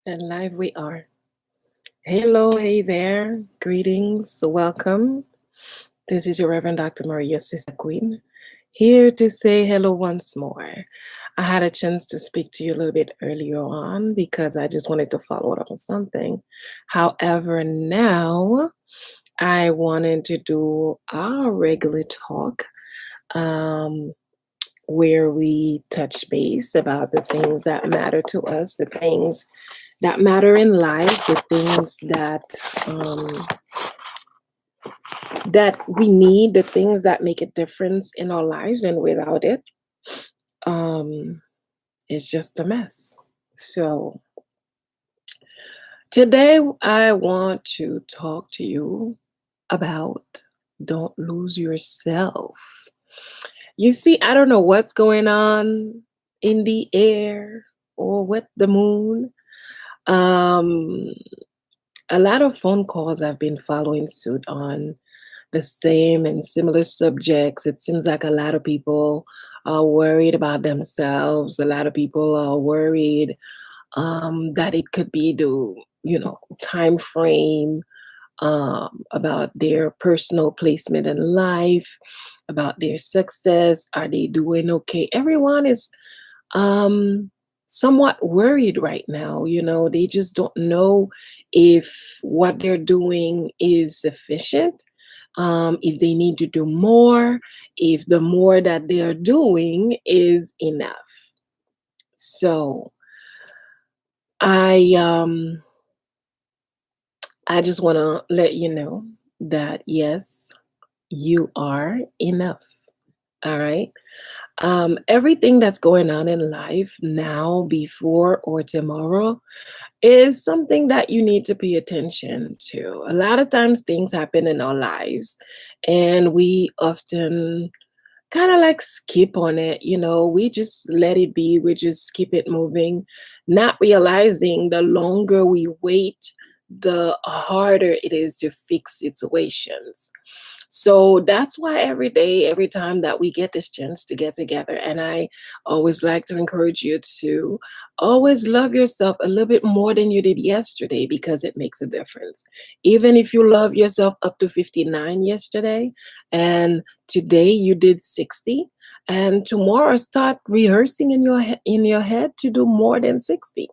And live we are. Hello, hey there. Greetings, welcome. This is your Reverend Dr. Maria, Sister Queen, here to say hello once more. I had a chance to speak to you a little bit earlier on because I just wanted to follow up on something. However, now I wanted to do our regular talk um, where we touch base about the things that matter to us, the things that matter in life, the things um, that we need, the things that make a difference in our lives, and without it, um, it's just a mess. So today, I want to talk to you about don't lose yourself. You see, I don't know what's going on in the air or with the moon. Um, a lot of phone calls I've been following suit on the same and similar subjects. It seems like a lot of people are worried about themselves. A lot of people are worried that it could be the time frame, about their personal placement in life, about their success. Are they doing okay? Everyone is um, somewhat worried right now. They just don't know if what they're doing is sufficient, if they need to do more, if the more that they're doing is enough. So I um I just want to let you know that yes, you are enough. All right. Everything that's going on in life now, before, or tomorrow is something that you need to pay attention to. A lot of times things happen in our lives and we often kind of like skip on it. We just let it be, we just keep it moving, not realizing the longer we wait, the harder it is to fix situations. So that's why every day, every time that we get this chance to get together, and I always like to encourage you to always love yourself a little bit more than you did yesterday, because it makes a difference. Even if you love yourself up to 59 yesterday, and today you did 60, and tomorrow start rehearsing in your head to do more than 60.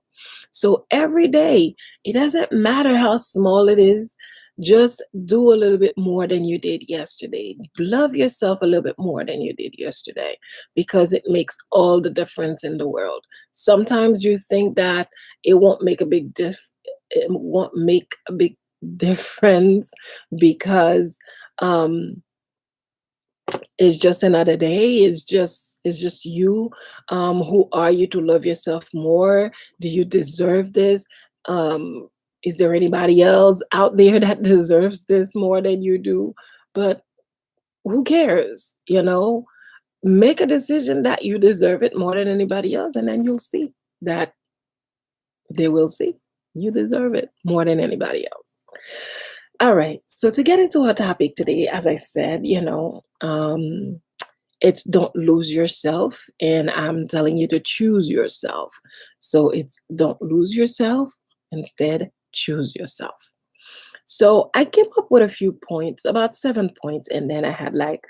So every day, it doesn't matter how small it is, just do a little bit more than you did yesterday. Love yourself a little bit more than you did yesterday, because it makes all the difference in the world. Sometimes you think that it won't make a big difference because um it's just another day. It's just you. Who are you to love yourself more? Do you deserve this? um is there anybody else out there that deserves this more than you do? But who cares? Make a decision that you deserve it more than anybody else, and then you'll see that they will see you deserve it more than anybody else. All right, so to get into our topic today, as I said, it's don't lose yourself, and I'm telling you to choose yourself. So it's don't lose yourself, instead choose yourself. So I came up with a few points, about 7 points, and then I had like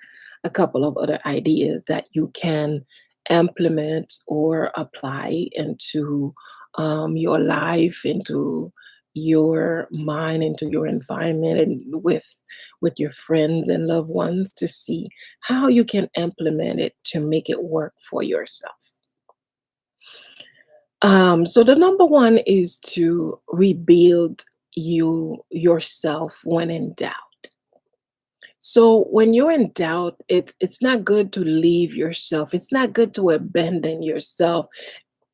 a couple of other ideas that you can implement or apply into your life, into your mind, into your environment, and with your friends and loved ones, to see how you can implement it to make it work for yourself. So the number one is to rebuild yourself when in doubt. So when you're in doubt, it's not good to leave yourself. It's not good to abandon yourself.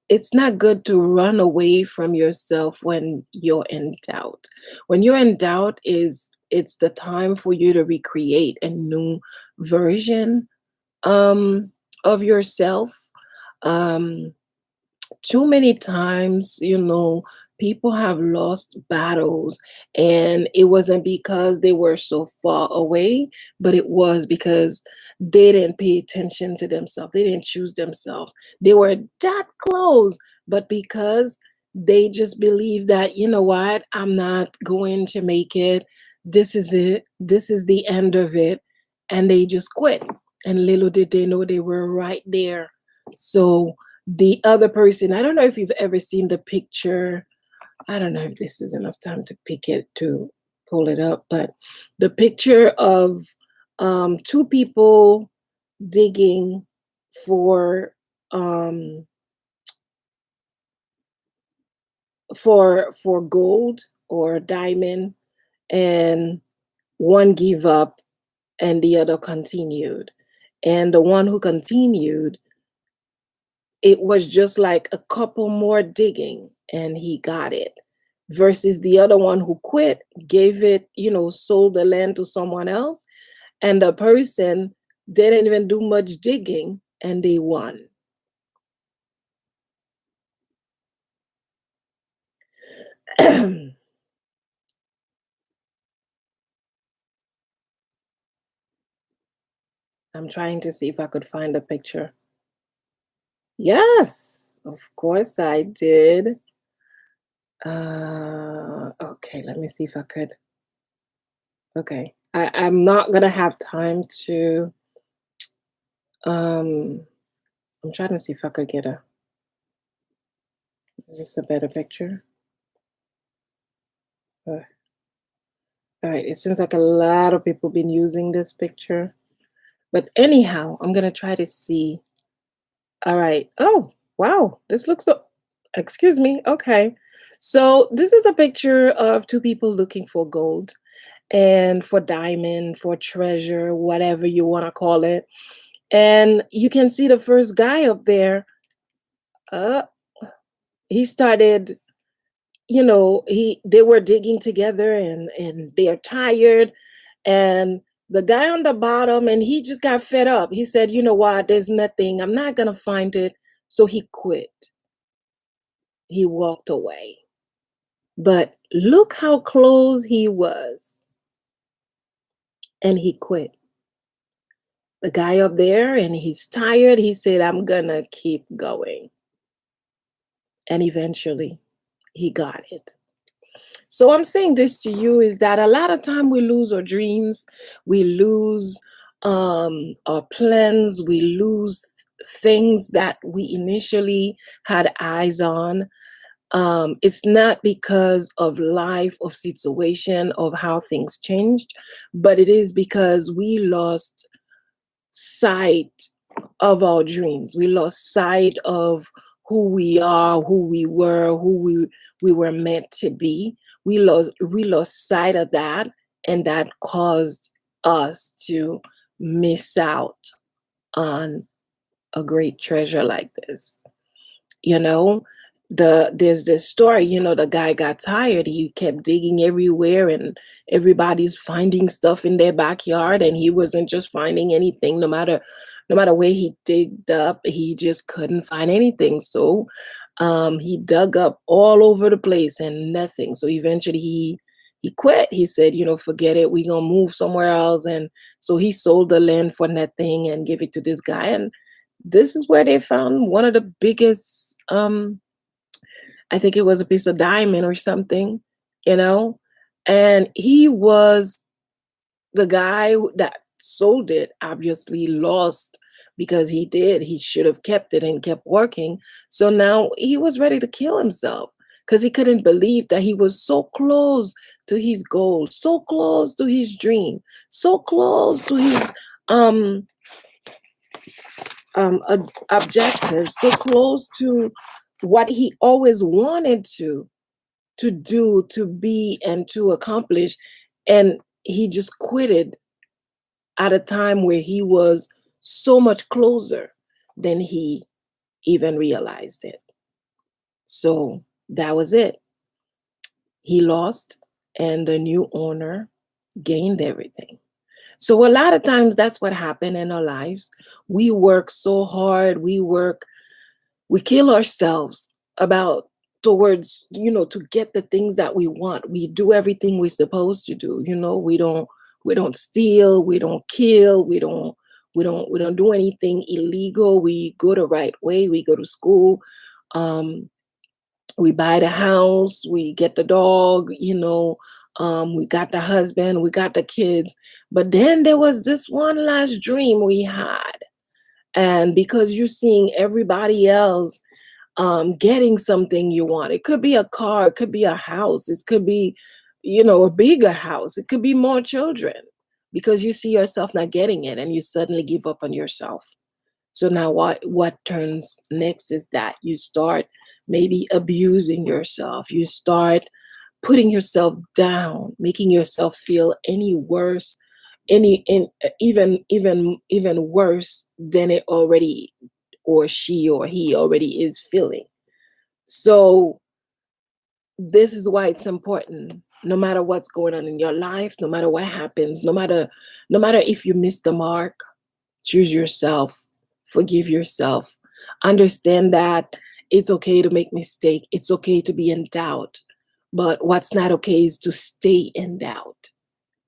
It's not good to run away from yourself when you're in doubt. When you're in doubt, it's the time for you to recreate a new version um of yourself. Um Too many times, people have lost battles, and it wasn't because they were so far away, but it was because they didn't pay attention to themselves. They didn't choose themselves. They were that close, but because they just believe that, you know what, I'm not going to make it. This is it. This is the end of it. And they just quit. And little did they know they were right there. So the other person, I don't know if you've ever seen the picture. I don't know if this is enough time to pick it to pull it up, but the picture of two people digging for um for gold or diamond, and one gave up and the other continued, and the one who continued, it was just like a couple more digging and he got it, versus the other one who quit, gave it, sold the land to someone else, and the person didn't even do much digging and they won. I'm trying to see if I could find a picture. Yes, of course I did. Okay, let me see if I could. Okay, I'm not gonna have time to. Um, I'm trying to see if I could get a. Is this a better picture? Uh, all right, it seems like a lot of people been using this picture, but anyhow, I'm gonna try to see. All right. Oh, wow, this looks so. Excuse me. Okay, so this is a picture of two people looking for gold and for diamond, for treasure, whatever you want to call it. And you can see the first guy up there. Uh, he started, they were digging together and they're tired. And the guy on the bottom, and he just got fed up. He said, you know what, there's nothing. I'm not gonna find it. So he quit. He walked away. But look how close he was. And he quit. The guy up there, and he's tired. He said, I'm gonna keep going. And eventually he got it. So I'm saying this to you is that a lot of time we lose our dreams, we lose our plans, we lose things that we initially had eyes on. It's not because of life, of situation, of how things changed, but it is because we lost sight of our dreams. We lost sight of who we are, who we were, who we were meant to be. We lost sight of that, and that caused us to miss out on a great treasure like this. You know, there's this story, the guy got tired. He kept digging everywhere and everybody's finding stuff in their backyard, and he wasn't just finding anything. No matter where he digged up, he just couldn't find anything. So he dug up all over the place and nothing. So eventually he quit. He said, forget it, we gonna move somewhere else. And so he sold the land for nothing and gave it to this guy. And this is where they found one of the biggest, I think it was a piece of diamond or something, you know? And he was the guy that sold it, obviously lost because he should have kept it and kept working. So now he was ready to kill himself because he couldn't believe that he was so close to his goal, so close to his dream, so close to his um objectives, so close to what he always wanted to do, to be, and to accomplish. And he just quitted at a time where he was so much closer than he even realized it. So that was it. He lost, and the new owner gained everything. So a lot of times that's what happened in our lives. We work so hard, we kill ourselves about towards, to get the things that we want. We do everything we're supposed to do. We don't steal, we don't kill, we don't do anything illegal. We go the right way, we go to school. um We buy the house, we get the dog, we got the husband, we got the kids. But then there was this one last dream we had. And because you're seeing everybody else getting something you want, it could be a car, it could be a house, it could be, a bigger house, it could be more children, because you see yourself not getting it and you suddenly give up on yourself. So now what turns next is that you start maybe abusing yourself. You start putting yourself down, making yourself feel any worse, even worse than it already, or she or he already is feeling. So this is why it's important, no matter what's going on in your life, no matter what happens, no matter if you miss the mark, choose yourself, forgive yourself, understand that it's okay to make mistake, it's okay to be in doubt, but what's not okay is to stay in doubt.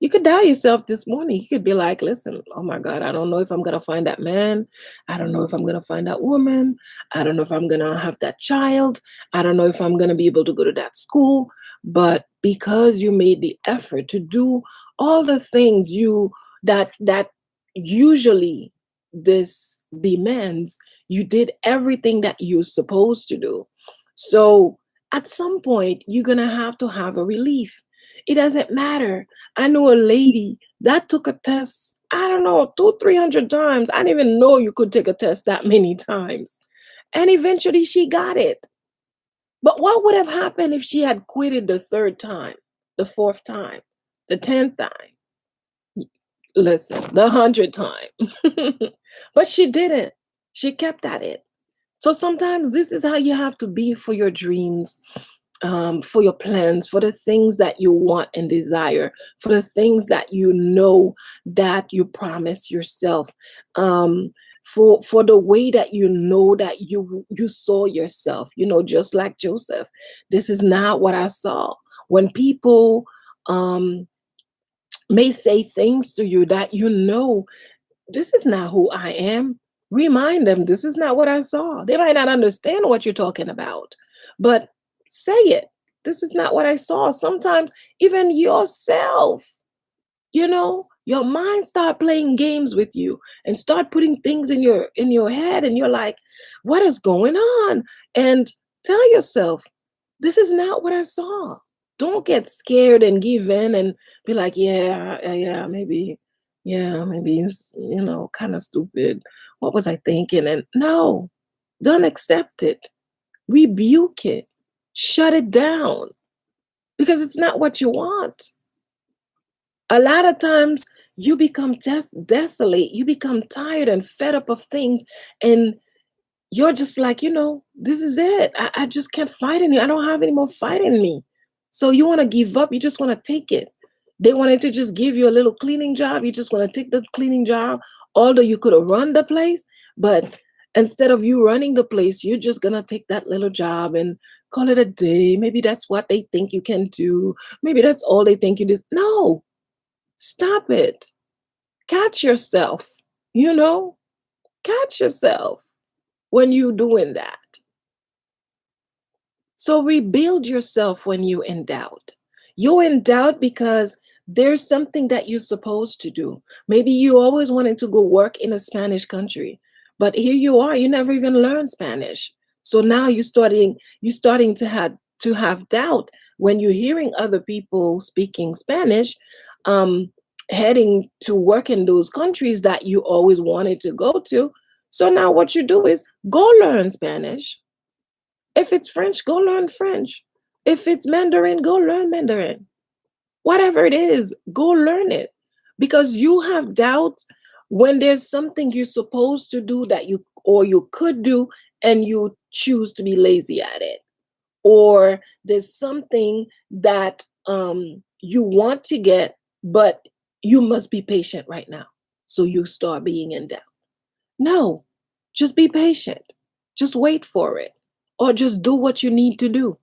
You could doubt yourself this morning. You could be like, listen, oh my God, I don't know if I'm going to find that man. I don't know if I'm going to find that woman. I don't know if I'm going to have that child. I don't know if I'm going to be able to go to that school. But because you made the effort to do all the things that usually this demands, you did everything that you're supposed to do. So at some point, you're going to have a relief. It doesn't matter. I know a lady that took a test, I don't know, 300 times. I didn't even know you could take a test that many times. And eventually she got it. But what would have happened if she had quitted the third time, the fourth time, the 10th time? Listen, the 100th time. But she didn't. She kept at it. So sometimes this is how you have to be for your dreams, for your plans, for the things that you want and desire, for the things that you know that you promise yourself, for the way that you know that you saw yourself. Just like Joseph, this is not what I saw. When people um, may say things to you that this is not who I am. Remind them this is not what I saw. They might not understand what you're talking about, but say it. This is not what I saw. Sometimes even yourself, your mind start playing games with you and start putting things in your head, and you're like, what is going on? And tell yourself, this is not what I saw. Don't get scared and give in and be like, yeah, yeah, maybe it's, kind of stupid. What was I thinking? And no, don't accept it. Rebuke it. Shut it down, because it's not what you want. A lot of times you become desolate, you become tired and fed up of things, and you're just like, this is it. I just can't fight any. I don't have any more fight in me. So you want to give up. You just want to take it. They wanted to just give you a little cleaning job. You just want to take the cleaning job, although you could have run the place. But instead of you running the place, you're just going to take that little job and call it a day. Maybe that's what they think you can do. Maybe that's all they think you do. No, stop it. Catch yourself, you know, catch yourself when you're doing that. So rebuild yourself when you're in doubt. You're in doubt because there's something that you're supposed to do. Maybe you always wanted to go work in a Spanish country, but here you are, you never even learned Spanish. So now you're starting to have doubt when you're hearing other people speaking Spanish, um, heading to work in those countries that you always wanted to go to. So now what you do is go learn Spanish. If it's French, go learn French. If it's Mandarin, go learn Mandarin. Whatever it is, go learn it. Because you have doubt when there's something you're supposed to do that you could do, and you choose to be lazy at it. Or there's something that you want to get, but you must be patient right now. So you start being in doubt. No, just be patient. Just wait for it. Or just do what you need to do.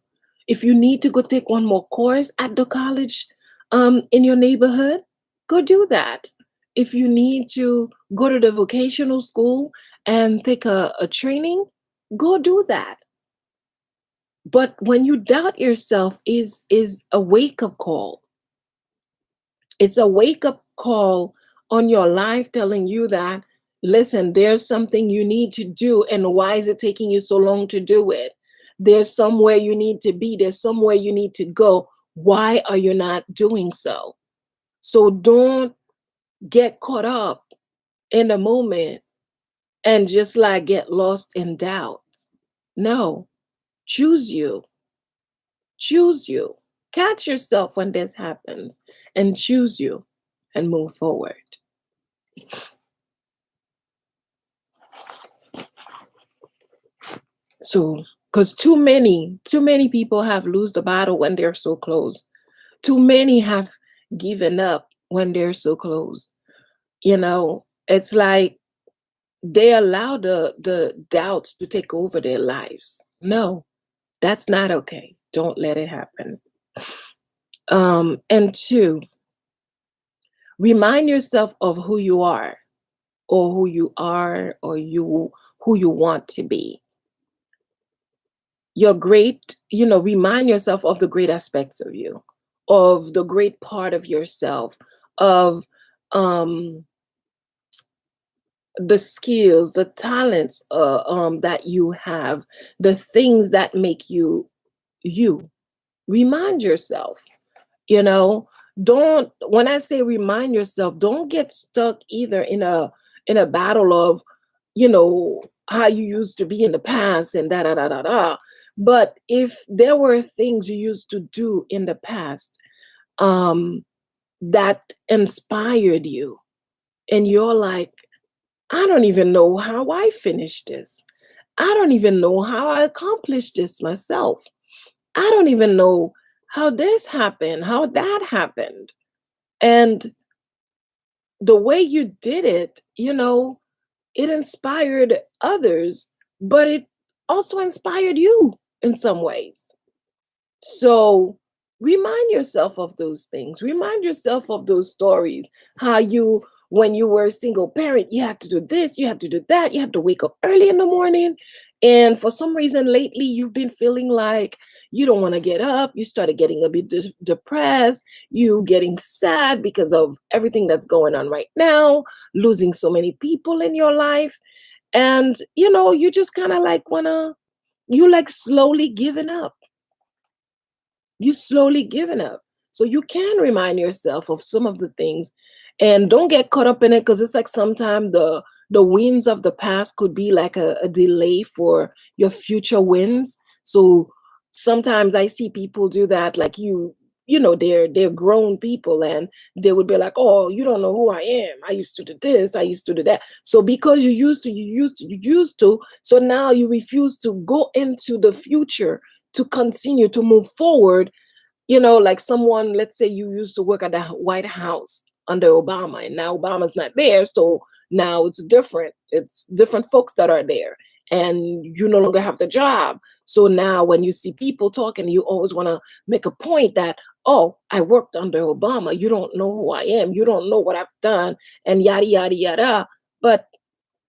If you need to go take one more course at the college in your neighborhood, go do that. If you need to go to the vocational school and take a training, go do that. But when you doubt yourself is a wake-up call. It's a wake-up call on your life telling you that, listen, there's something you need to do, and why is it taking you so long to do it? There's somewhere you need to be, there's somewhere you need to go. Why are you not doing so? So don't get caught up in the moment and just like get lost in doubt. No, choose you. Choose you. Catch yourself when this happens and choose you and move forward. So, because too many people have lose the battle when they're so close. Too many have given up when they're so close. It's like they allow the doubts to take over their lives. No, that's not okay. Don't let it happen. And two, remind yourself of who you are, or who you want to be. You're great, remind yourself of the great aspects of you, of the great part of yourself, of um the skills, the talents that you have, the things that make you you. Remind yourself, you know don't when I say remind yourself, don't get stuck either in a battle of how you used to be in the past and da da da da da. But if there were things you used to do in the past, um that inspired you, and you're like, I don't even know how I finished this, I don't even know how I accomplished this myself, I don't even know how this happened, how that happened. And the way you did it, it inspired others, but it also inspired you in some ways. So remind yourself of those things. Remind yourself of those stories. How you, when you were a single parent, you had to do this, you had to do that, you had to wake up early in the morning. And for some reason lately, you've been feeling like you don't want to get up. You started getting a bit depressed. You getting sad because of everything that's going on right now, losing so many people in your life. And, you just kind of like you like slowly giving up, you slowly giving up. So you can remind yourself of some of the things, and don't get caught up in it, because it's like sometimes the wins of the past could be like a delay for your future wins. So sometimes I see people do that, like they're grown people, and they would be like, oh, you don't know who I am, I used to do this, I used to do that. So because you used to, so now you refuse to go into the future to continue to move forward. Like someone, let's say you used to work at the White House under Obama, and now Obama's not there. So now it's different. It's different folks that are there, and you no longer have the job. So now when you see people talking, you always want to make a point that, oh, I worked under Obama. You don't know who I am. You don't know what I've done, and yada, yada, yada. But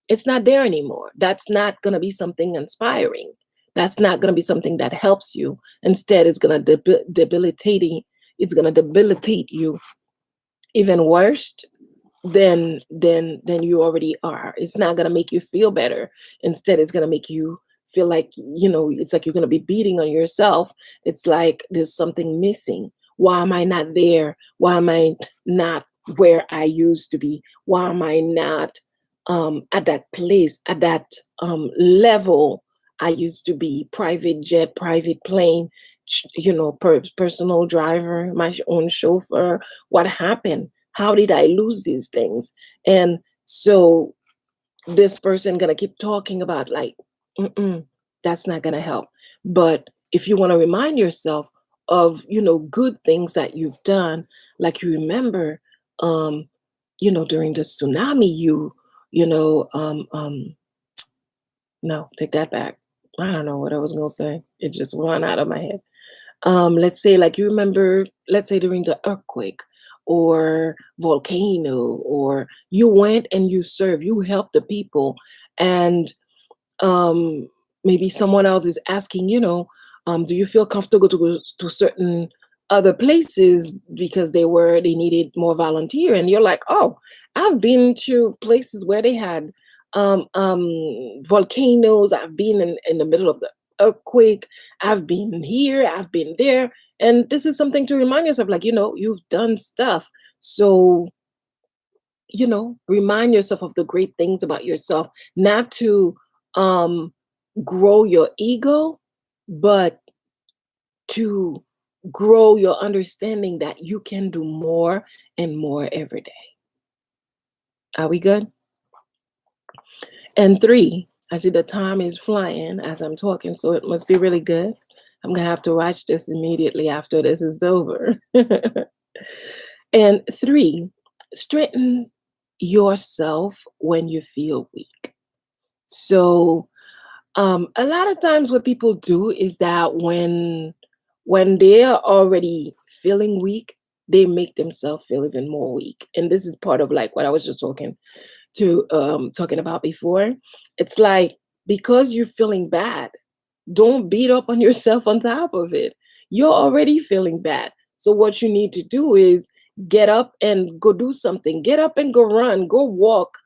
it's not there anymore. That's not going to be something inspiring. That's not going to be something that helps you. Instead, it's going to debilitating. It's going to debilitate you even worse than you already are. It's not going to make you feel better. Instead, it's going to make you feel like, it's like you're going to be beating on yourself. It's like there's something missing. Why am I not there? Why am I not where I used to be? Why am I not at that place, at that level I used to be? Private jet, private plane, personal driver, my own chauffeur. What happened? How did I lose these things? And so this person gonna keep talking about, like, mm-mm, that's not gonna help. But if you want to remind yourself of good things that you've done, like you remember, um during the tsunami, you know no, take that back. I don't know what I was gonna say, it just went out of my head. Let's say, like, you remember, let's say during the earthquake or volcano, or you went and you served, you helped the people. And um maybe someone else is asking, Do you feel comfortable to go to certain other places because they needed more volunteer? And you're like, oh, I've been to places where they had volcanoes. I've been in the middle of the earthquake. I've been here. I've been there. And this is something to remind yourself, like, you've done stuff. So, remind yourself of the great things about yourself, not to um, grow your ego, but to grow your understanding that you can do more and more every day. Are we good? And three, I see the time is flying as I'm talking, so it must be really good. I'm gonna have to watch this immediately after this is over. And three, strengthen yourself when you feel weak. So a lot of times what people do is that when they're already feeling weak, they make themselves feel even more weak. And this is part of like what I was just talking about before. It's like, because you're feeling bad, don't beat up on yourself on top of it. You're already feeling bad. So what you need to do is get up and go do something. Get up and go run, go walk.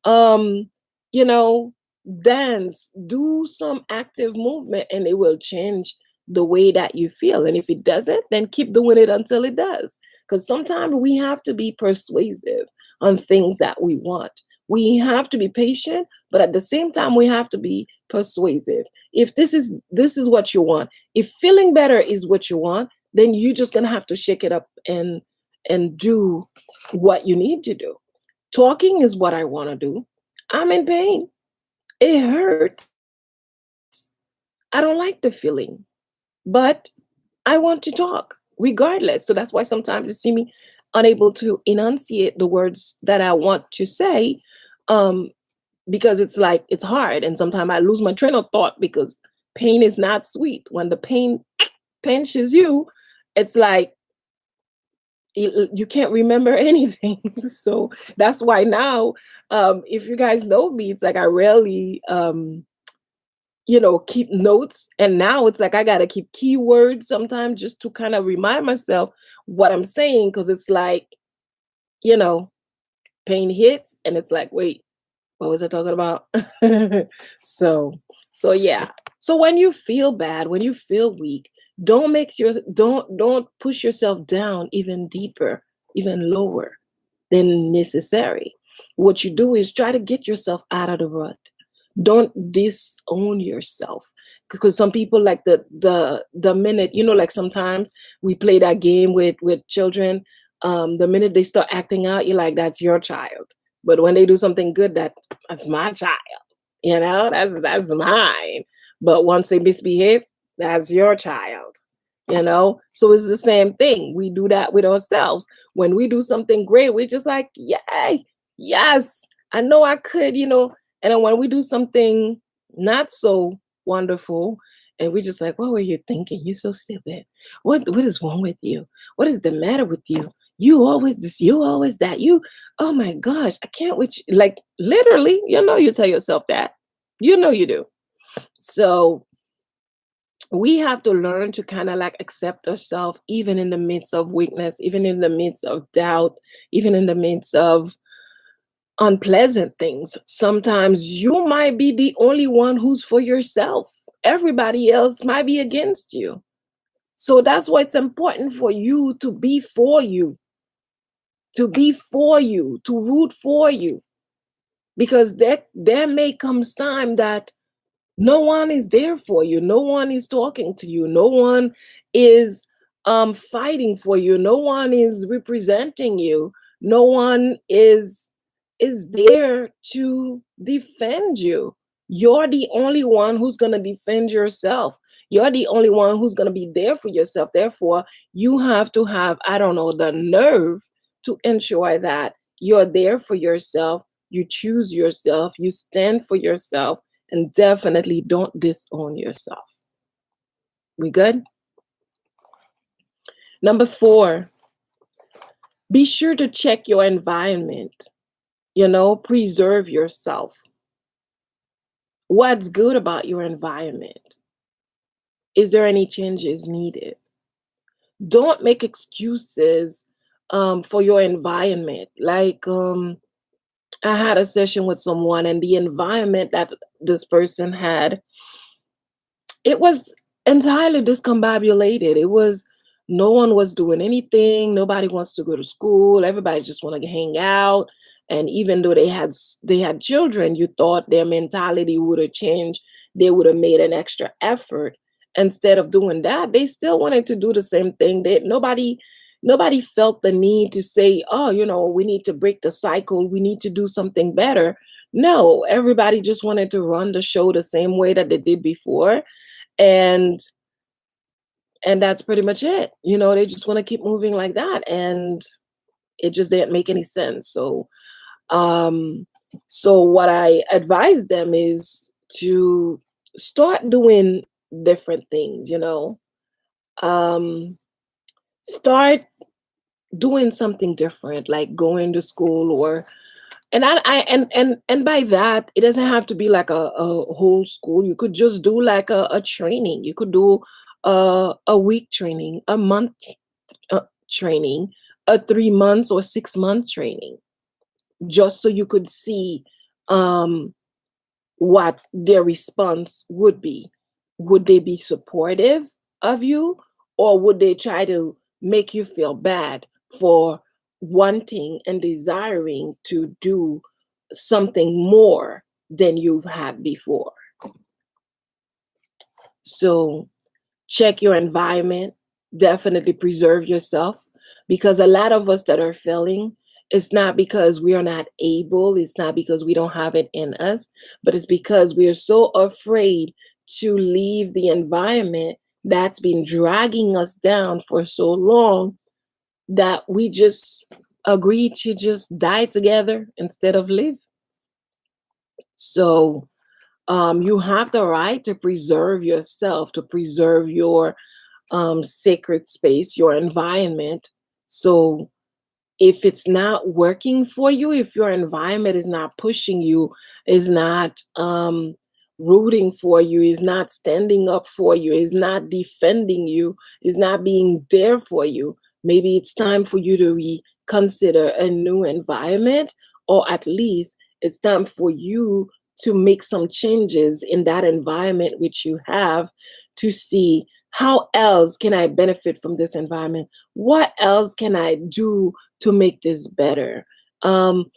Um, you know, dance, do some active movement, and it will change the way that you feel. And if it doesn't, then keep doing it until it does. Because sometimes we have to be persuasive on things that we want. We have to be patient, but at the same time, we have to be persuasive. If this is what you want, if feeling better is what you want, then you're just gonna have to shake it up and do what you need to do. Talking is what I want to do. I'm in pain. It hurts. I don't like the feeling, but I want to talk regardless. So that's why sometimes you see me unable to enunciate the words that I want to say, um, because it's like it's hard. And sometimes I lose my train of thought because pain is not sweet. When the pain pinches you, it's like you can't remember anything. So that's why now, if you guys know me, it's like I rarely keep notes. And now it's like I gotta keep keywords sometimes just to kind of remind myself what I'm saying, because it's like, you know, pain hits and it's like, wait, what was I talking about? so so yeah. So when you feel bad, when you feel weak, don't push yourself down even deeper, even lower than necessary. What you do is try to get yourself out of the rut. Don't disown yourself, because some people, like the minute, like sometimes we play that game with children. The minute they start acting out, you're like, that's your child. But when they do something good, that's my child. That's mine. But once they misbehave, that's your child. So it's the same thing. We do that with ourselves. When we do something great, we're just like, yay, yes, I know I could. And then when we do something not so wonderful, and we're just like, what were you thinking? You're so stupid. What is wrong with you? What is the matter with you? You always this, you always that. Oh my gosh, I can't with you. Like literally, you tell yourself that. You do. So we have to learn to kind of like accept ourselves, even in the midst of weakness, even in the midst of doubt, even in the midst of unpleasant things. Sometimes you might be the only one who's for yourself. Everybody else might be against you. So that's why it's important for you to be for you, to root for you, because there may come time that no one is there for you, no one is talking to you, no one is fighting for you, no one is representing you, no one is there to defend you. You're the only one who's going to defend yourself. You're the only one who's going to be there for yourself. Therefore, you have to have, I don't know, the nerve to ensure that you're there for yourself, you choose yourself, you stand for yourself, and definitely don't disown yourself. We good? Number 4, be sure to check your environment. Preserve yourself. What's good about your environment? Is there any changes needed? Don't make excuses for your environment. Like, I had a session with someone, and the environment that this person had, it was entirely discombobulated. It was no one was doing anything. Nobody wants to go to school. Everybody just want to hang out. And even though they had children, you thought their mentality would have changed. They would have made an extra effort. Instead of doing that, they still wanted to do the same thing. Nobody felt the need to say, "Oh, we need to break the cycle. We need to do something better." No, everybody just wanted to run the show the same way that they did before, and that's pretty much it. They just want to keep moving like that, and it just didn't make any sense. Um so what I advise them is to start doing different things. Um Start doing something different, like going to school, or and I and by that, it doesn't have to be like a whole school. You could just do like a training. You could do a week training, a month training, a 3 months or 6 month training, just so you could see um, what their response would be. Would they be supportive of you, or would they try to make you feel bad for wanting and desiring to do something more than you've had before? So check your environment, definitely preserve yourself, because a lot of us that are failing, it's not because we are not able, it's not because we don't have it in us, but it's because we are so afraid to leave the environment that's been dragging us down for so long that we just agree to just die together instead of live. So you have the right to preserve yourself, to preserve your sacred space, your environment. So if it's not working for you, if your environment is not pushing you, is not rooting for you, is not standing up for you, is not defending you, is not being there for you, maybe it's time for you to reconsider a new environment, or at least it's time for you to make some changes in that environment which you have, to see how else can I benefit from this environment? What else can I do to make this better? Um,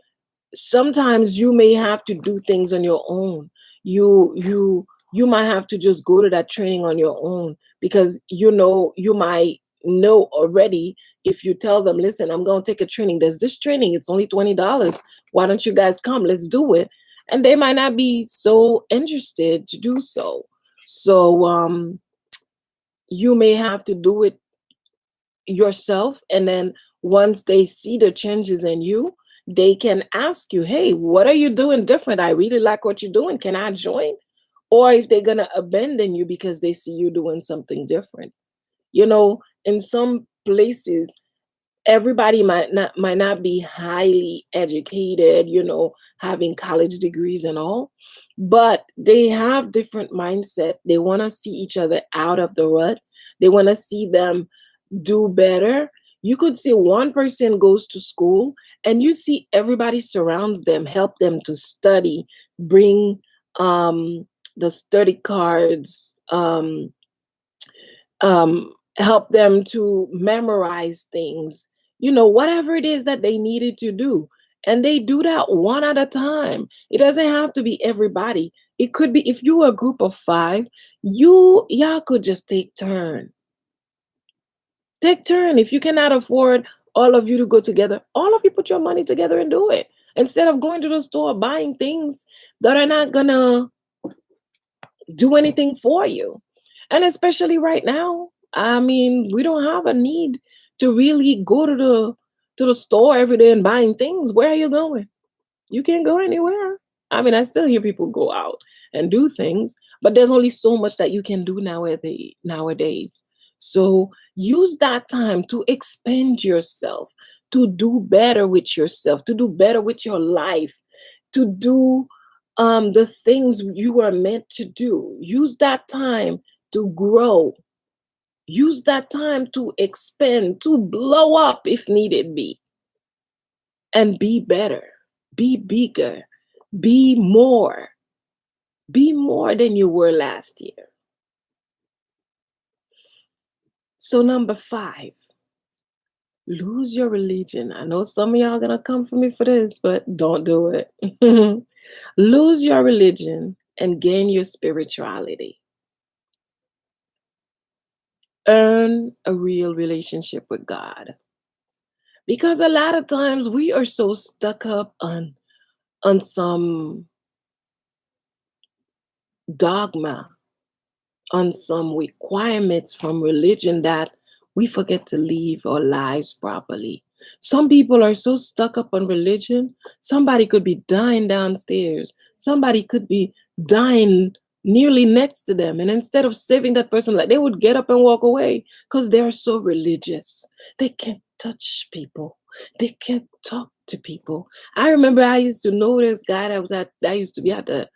Sometimes you may have to do things on your own. You might have to just go to that training on your own, because you might know already. If you tell them, listen, I'm going to take a training, there's this training, it's only $20, why don't you guys come, let's do it, and they might not be so interested to do so. So you may have to do it yourself, and then once they see the changes in you, they can ask you, hey, what are you doing different? I really like what you're doing, can I join? Or if they're going to abandon you because they see you doing something different. In some places, everybody might not be highly educated, having college degrees and all, but they have different mindset. They want to see each other out of the rut. They want to see them do better. You could see one person goes to school, and you see everybody surrounds them, help them to study, bring the study cards, help them to memorize things, whatever it is that they needed to do. And they do that one at a time. It doesn't have to be everybody. It could be, if you are a group of five, y'all could just take turn. If you cannot afford all of you to go together, all of you put your money together and do it. Instead of going to the store buying things that are not gonna do anything for you. And especially right now, I mean, we don't have a need to really go to the store every day and buying things. Where are you going? You can't go anywhere. I mean, I still hear people go out and do things, but there's only so much that you can do nowadays. So use that time to expand yourself, to do better with yourself, to do better with your life, to do the things you are meant to do. Use that time to grow. Use that time to expand, to blow up if needed be, and be better, be bigger, be more, be more than you were last year. So, number 5, lose your religion. I know some of y'all gonna come for me for this, but don't do it. Lose your religion and gain your spirituality. Earn a real relationship with God. Because a lot of times we are so stuck up on some dogma, on some requirements from religion that we forget to live our lives properly. Some people are so stuck up on religion, somebody could be dying downstairs, somebody could be dying nearly next to them. And instead of saving that person, like they would get up and walk away because they're so religious. They can't touch people, they can't talk to people. I remember I used to know this guy that used to be at the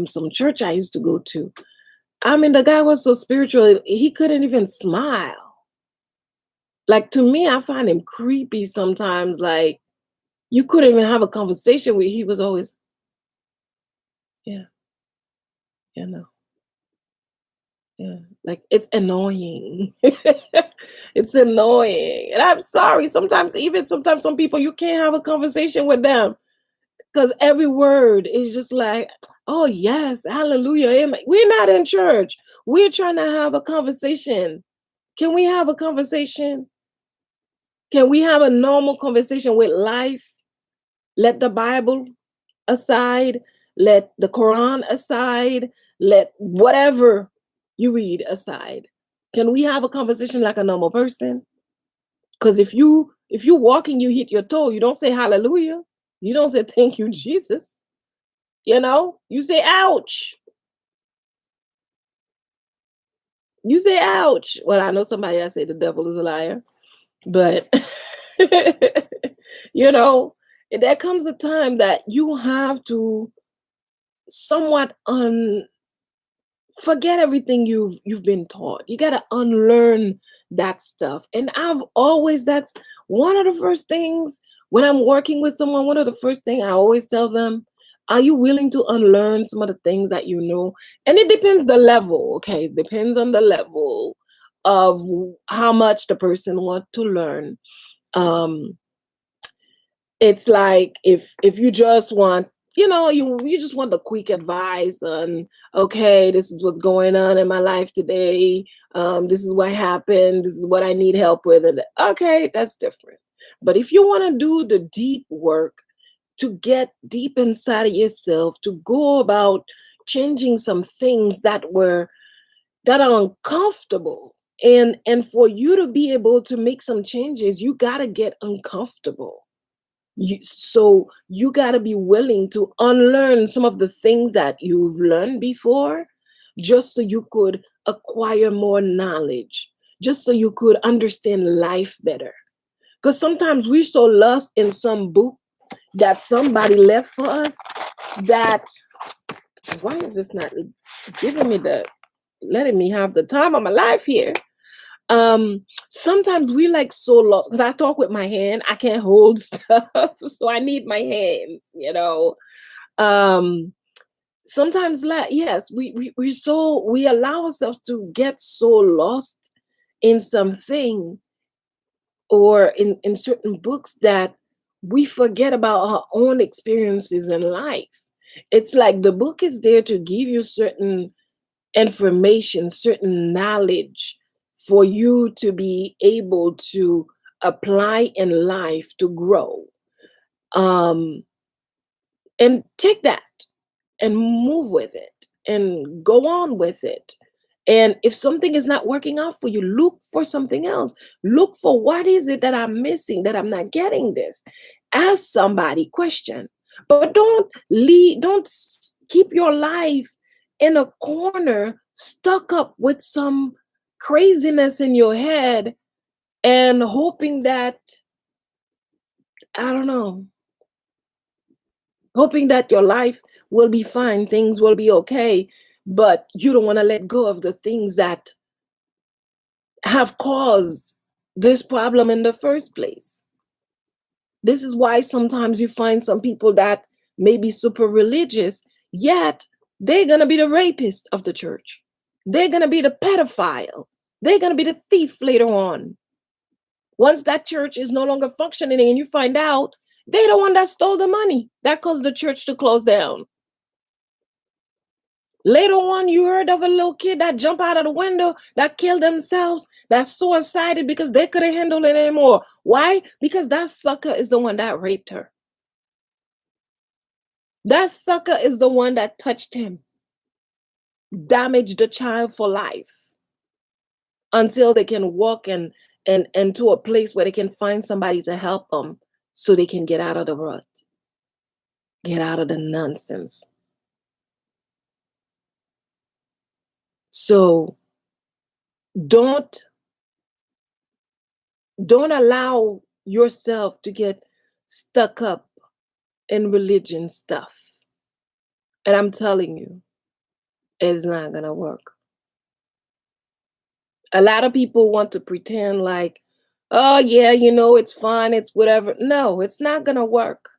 some church I used to go to. I mean, the guy was so spiritual, he couldn't even smile. Like, to me, I find him creepy sometimes. Like, you couldn't even have a conversation with, he was always, yeah, yeah, no, yeah. Like, it's annoying. It's annoying. And I'm sorry, sometimes some people, you can't have a conversation with them because every word is just like, oh, yes, hallelujah. Amen. We're not in church. We're trying to have a conversation. Can we have a conversation? Can we have a normal conversation with life? Let the Bible aside, let the Quran aside, let whatever you read aside. Can we have a conversation like a normal person? Because if you walking, you hit your toe, you don't say hallelujah. You don't say thank you, Jesus. You say ouch. You say ouch. Well, I know somebody that say the devil is a liar, but you know, there comes a time that you have to somewhat forget everything you've been taught. You got to unlearn that stuff. And that's one of the first things when I'm working with someone. One of the first thing I always tell them, are you willing to unlearn some of the things that you know? And it depends the level. Okay, it depends on the level of how much the person want to learn. um it's like if you just want, you just want the quick advice on, okay, this is what's going on in my life today, this is what happened, this is what I need help with, and okay, that's different. But if you want to do the deep work, to get deep inside of yourself, to go about changing some things that are uncomfortable, and for you to be able to make some changes, you got to get uncomfortable. So you got to be willing to unlearn some of the things that you've learned before, just so you could acquire more knowledge, just so you could understand life better. Because sometimes we're so lost in some book that somebody left for us, that why is this not giving me letting me have the time of my life here? Sometimes we like so lost because I talk with my hand, I can't hold stuff, so I need my hands. um Sometimes, like, yes, we allow ourselves to get so lost in something, or in certain books, that we forget about our own experiences in life. It's like the book is there to give you certain information, certain knowledge, for you to be able to apply in life to grow. Um, and take that and move with it and go on with it. And if something is not working out for you, look for something else. Look for, what is it that I'm missing, that I'm not getting this. Ask somebody, question. But don't keep your life in a corner, stuck up with some craziness in your head, and hoping that, I don't know, hoping that your life will be fine, things will be okay. but you don't want to let go of the things that have caused this problem in the first place. This is why sometimes you find some people that may be super religious, yet they're going to be the rapist of the church. They're going to be the pedophile. They're going to be the thief later on. Once that church is no longer functioning and you find out they're the one that stole the money that caused the church to close down. Later on, you heard of a little kid that jumped out of the window, that killed themselves, that suicided because they couldn't handle it anymore. Why? Because that sucker is the one that raped her. That sucker is the one that touched him, damaged the child for life until they can walk and to a place where they can find somebody to help them so they can get out of the rut, get out of the nonsense. So don't don't allow yourself to get stuck up in religion stuff. And I'm telling you, it's not gonna work. A lot of people want to pretend like, oh yeah, it's fun, it's whatever. No, it's not gonna work.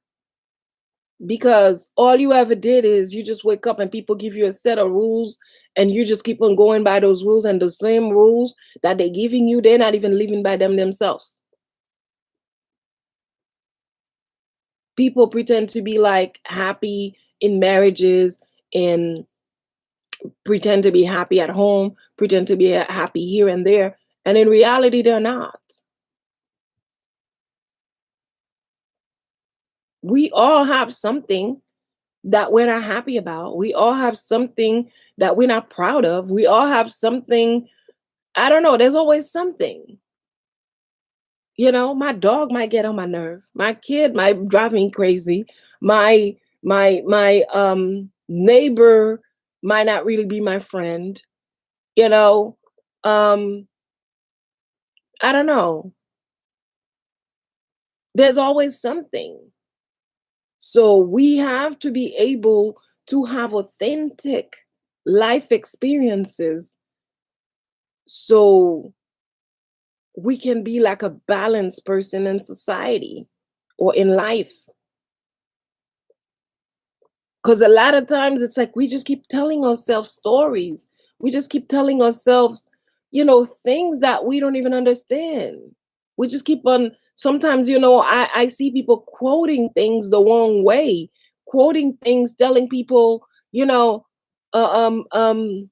Because all you ever did is you just wake up and people give you a set of rules and you just keep on going by those rules, and the same rules that they're giving you, they're not even living by them themselves. People pretend to be like happy in marriages and pretend to be happy at home, pretend to be happy here and there, and in reality they're not. We all have something that we're not happy about. We all have something that we're not proud of. We all have something, I don't know, there's always something. My dog might get on my nerve. My kid might drive me crazy. My neighbor might not really be my friend. You know, um, I don't know. There's always something. So we have to be able to have authentic life experiences so we can be like a balanced person in society or in life. Because a lot of times it's like we just keep telling ourselves stories. We just keep telling ourselves, things that we don't even understand. We just keep on, sometimes, I see people quoting things the wrong way, quoting things, telling people, uh, um, um,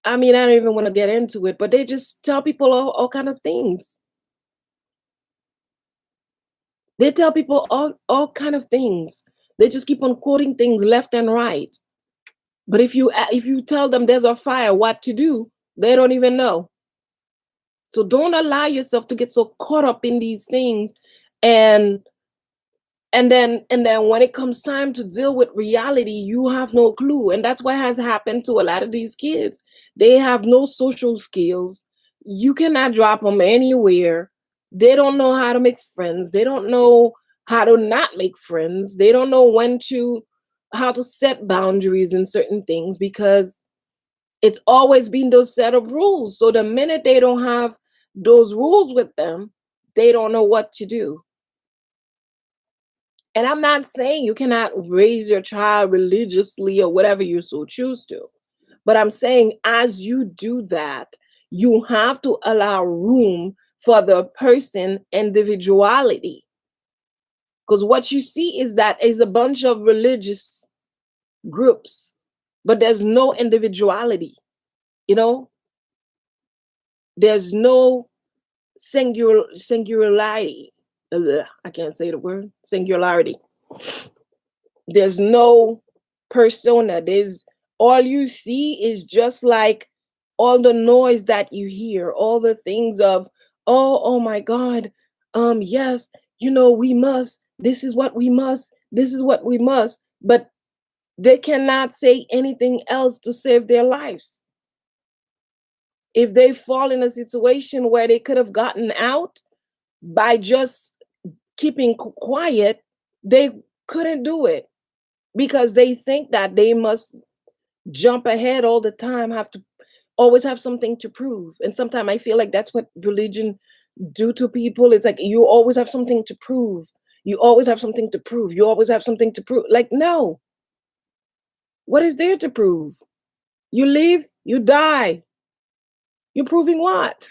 I mean, I don't even want to get into it, but they just tell people all kind of things. They tell people all kind of things. They just keep on quoting things left and right. But if you tell them there's a fire, what to do, they don't even know. So don't allow yourself to get so caught up in these things, and and then when it comes time to deal with reality, you have no clue. And that's what has happened to a lot of these kids. They have no social skills. You cannot drop them anywhere. They don't know how to make friends. They don't know how to not make friends. They don't know how to set boundaries in certain things, because it's always been those set of rules. So the minute they don't have those rules with them, they don't know what to do. And I'm not saying you cannot raise your child religiously or whatever you so choose to. But I'm saying as you do that, you have to allow room for the person individuality. Because what you see is that is a bunch of religious groups, but there's no individuality, you know? There's no singularity. Ugh, I can't say the word singularity. There's no persona. There's all you see is just like all the noise that you hear, all the things of, oh my God, yes, we must, this is what we must, this is what we must, but they cannot say anything else to save their lives. If they fall in a situation where they could have gotten out by just keeping quiet, they couldn't do it because they think that jump ahead all the time, have to always have something to prove. And sometimes I feel like that's what religion do to people. It's like you always have something to prove. You always have something to prove. You always have something to prove. Like, no, what is there to prove? You live, you die. You're proving what?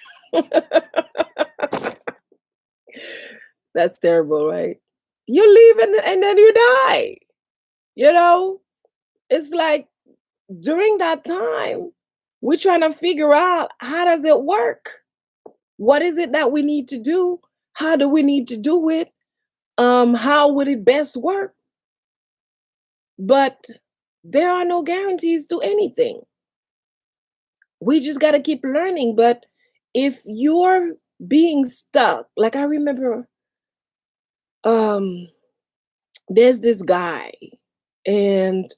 That's terrible, right? You live and then you die. You know, it's like during that time, we're trying to figure out how does it work? What is it that we need to do? How do we need to do it? How would it best work? But there are no guarantees to anything. We just got to keep learning. But if you're being stuck, like I remember, um, there's this guy, and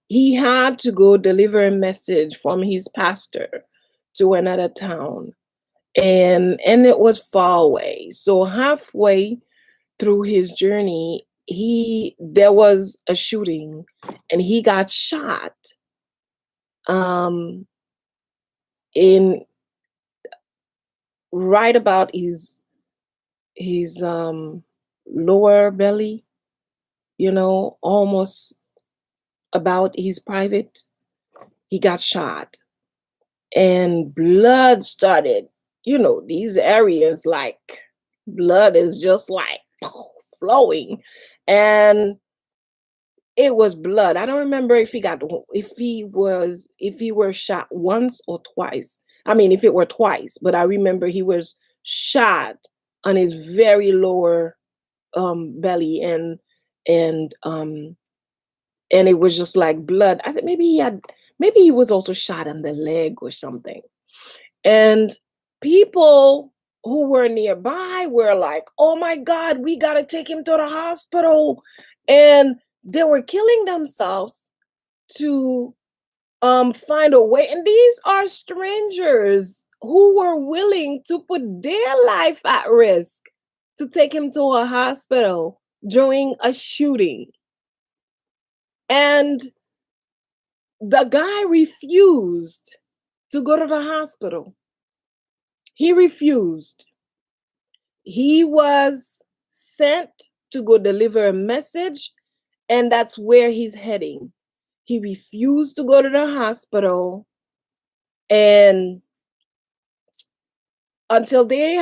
he had to go deliver a message from his pastor to another town, and it was far away. So halfway through his journey, he there was a shooting, and he got shot um in right about his lower belly, almost about his private. He got shot, and blood started, these areas, like blood is just like flowing. And it was blood. I don't remember if he were shot once or twice. I mean, if it were twice, but I remember he was shot on his very lower belly, and and it was just like blood. I think maybe he was also shot on the leg or something. And people who were nearby were like, "Oh my God, we gotta take him to the hospital." And they were killing themselves to find a way. And these are strangers who were willing to put their life at risk to take him to a hospital during a shooting. And the guy refused to go to the hospital. He refused. He was sent to go deliver a message, and that's where he's heading. He refused to go to the hospital, and until they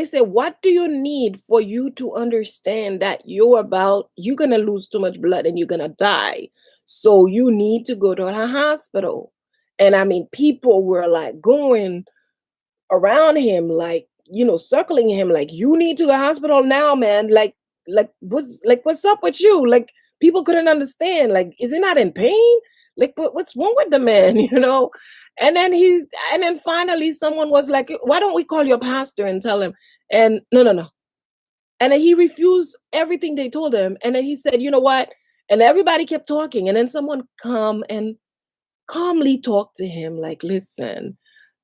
said, "What do you need for you to understand that you're going to lose too much blood and you're going to die? So you need to go to the hospital." And I mean, people were like going around him, like, circling him, like, "You need to go to the hospital now, man." What's up with you? Like, people couldn't understand. Like, is he not in pain? Like, what's wrong with the man? And then finally someone was like, "Why don't we call your pastor and tell him?" And no, no, no. And then he refused everything they told him. And then he said, "You know what?" And everybody kept talking. And then someone come and calmly talk to him, like, "Listen,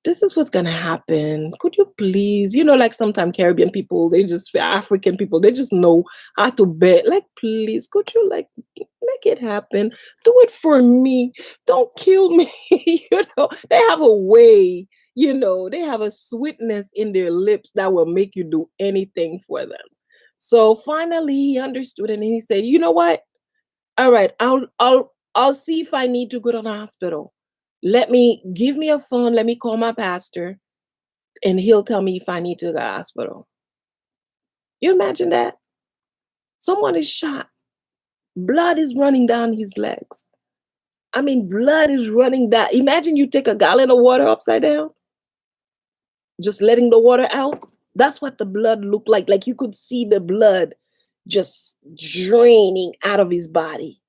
this is what's gonna happen. Could you please," like sometimes Caribbean people, African people, they just know how to bet. Like, "Please, could you, like, make it happen? Do it for me. Don't kill me." They have a way, they have a sweetness in their lips that will make you do anything for them. So finally he understood, and he said, "You know what? All right, I'll see if I need to go to the hospital. Give me a phone, let me call my pastor, and he'll tell me if I need to go to the hospital." You imagine that? Someone is shot. Blood is running down his legs. I mean, blood is running down. Imagine you take a gallon of water upside down, just letting the water out. That's what the blood looked like. Like, you could see the blood just draining out of his body.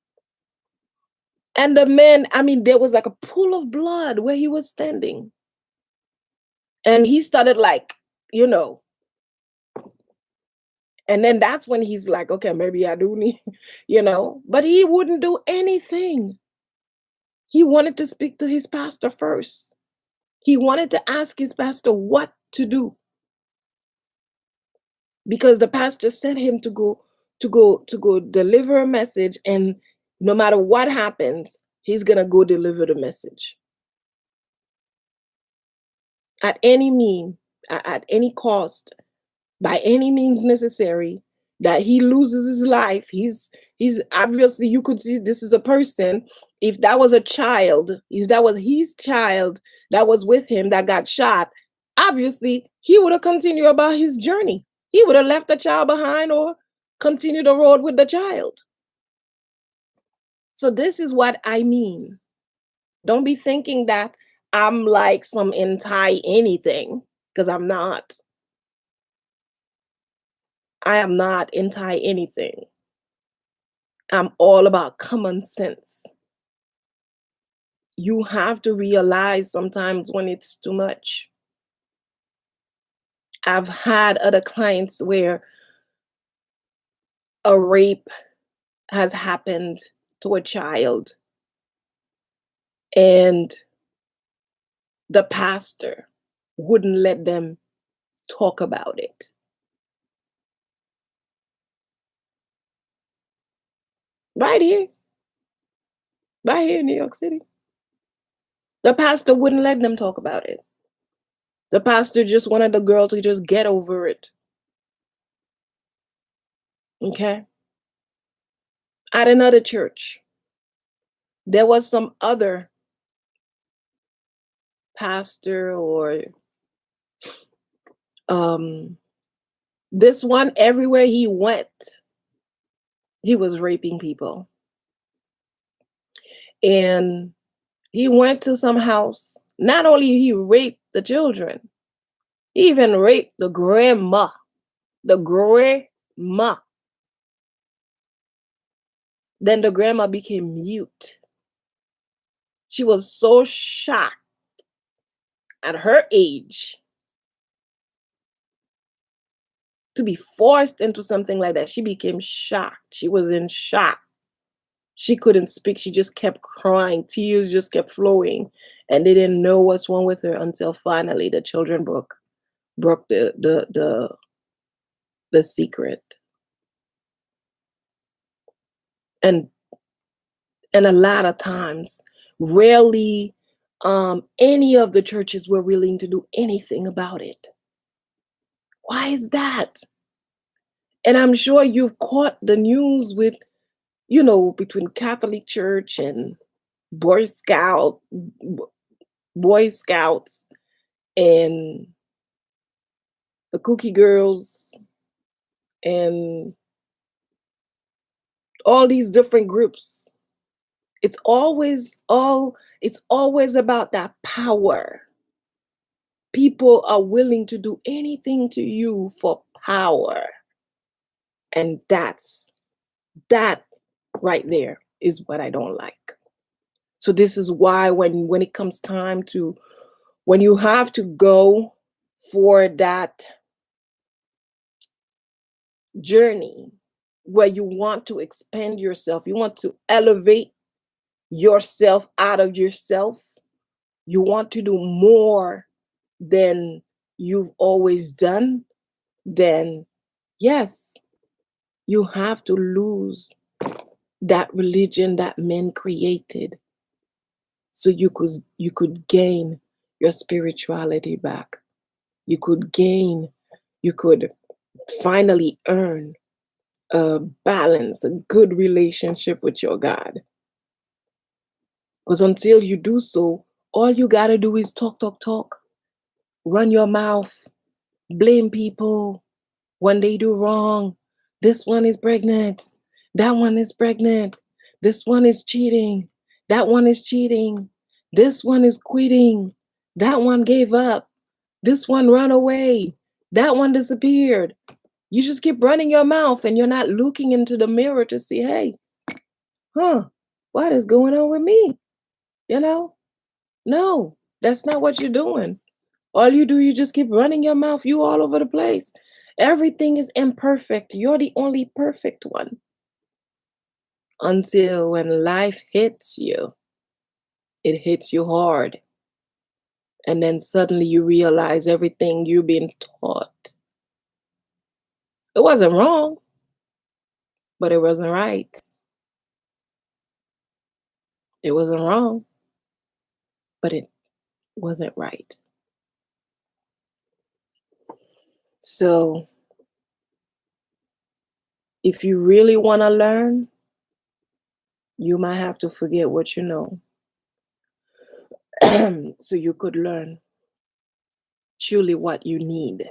And the man, I mean, there was like a pool of blood where he was standing. And he started, like, you know, and then that's when he's like, "Okay, maybe I do need," but he wouldn't do anything. He wanted to speak to his pastor first. He wanted to ask his pastor what to do, because the pastor sent him to go deliver a message, and no matter what happens, he's gonna go deliver the message at any mean, at any cost, by any means necessary, that he loses his life. He's obviously, you could see this is a person. If that was a child, if that was his child that was with him that got shot, obviously he would have continued about his journey. He would have left the child behind or continued the road with the child. So this is what I mean. Don't be thinking that I'm like some anti anything, because I'm not. I am not anti anything. I'm all about common sense. You have to realize sometimes when it's too much. I've had other clients where a rape has happened to a child, and the pastor wouldn't let them talk about it. Right here, right here in New York City. The pastor wouldn't let them talk about it. The pastor just wanted the girl to just get over it. Okay. At another church, there was some other pastor or um this one, everywhere he went, he was raping people. And he went to some house. Not only he raped the children, he even raped the grandma. The grandma. Then the grandma became mute. She was so shocked at her age to be forced into something like that. She became shocked. She was in shock. She couldn't speak. She just kept crying. Tears just kept flowing. And they didn't know what's wrong with her until finally the children broke the secret. And a lot of times, rarely any of the churches were willing to do anything about it. Why is that? And I'm sure you've caught the news with, between Catholic Church and Boy Scout, Boy Scouts, and the Cookie Girls, and all these different groups. It's always about that power. People are willing to do anything to you for power. And that right there is what I don't like. So this is why when it comes time to, when you have to go for that journey where you want to expand yourself, you want to elevate yourself out of yourself, you want to do more than you've always done, then yes, you have to lose that religion that men created so you could gain your spirituality back. You could finally earn a balance, a good relationship with your God. Because until you do so, all you got to do is talk, talk, talk, run your mouth, blame people when they do wrong. This one is pregnant. That one is pregnant. This one is cheating. That one is cheating. This one is quitting. That one gave up. This one ran away. That one disappeared. You just keep running your mouth and you're not looking into the mirror to see, hey, what is going on with me? You know? No, that's not what you're doing. All you do, you just keep running your mouth. You all over the place. Everything is imperfect. You're the only perfect one. Until when life hits you, it hits you hard. And then suddenly you realize everything you've been taught. It wasn't wrong, but it wasn't right. It wasn't wrong, but it wasn't right. So if you really want to learn, you might have to forget what you know so you could learn truly what you need.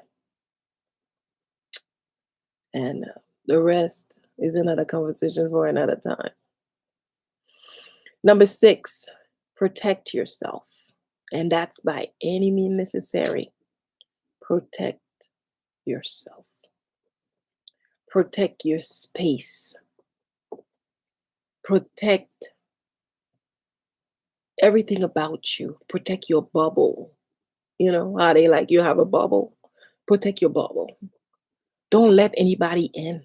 And the rest is another conversation for another time. Number six, protect yourself. And that's by any means necessary. Protect yourself. Protect your space. Protect everything about you. Protect your bubble. You know how they like you have a bubble? Protect your bubble. Don't let anybody in.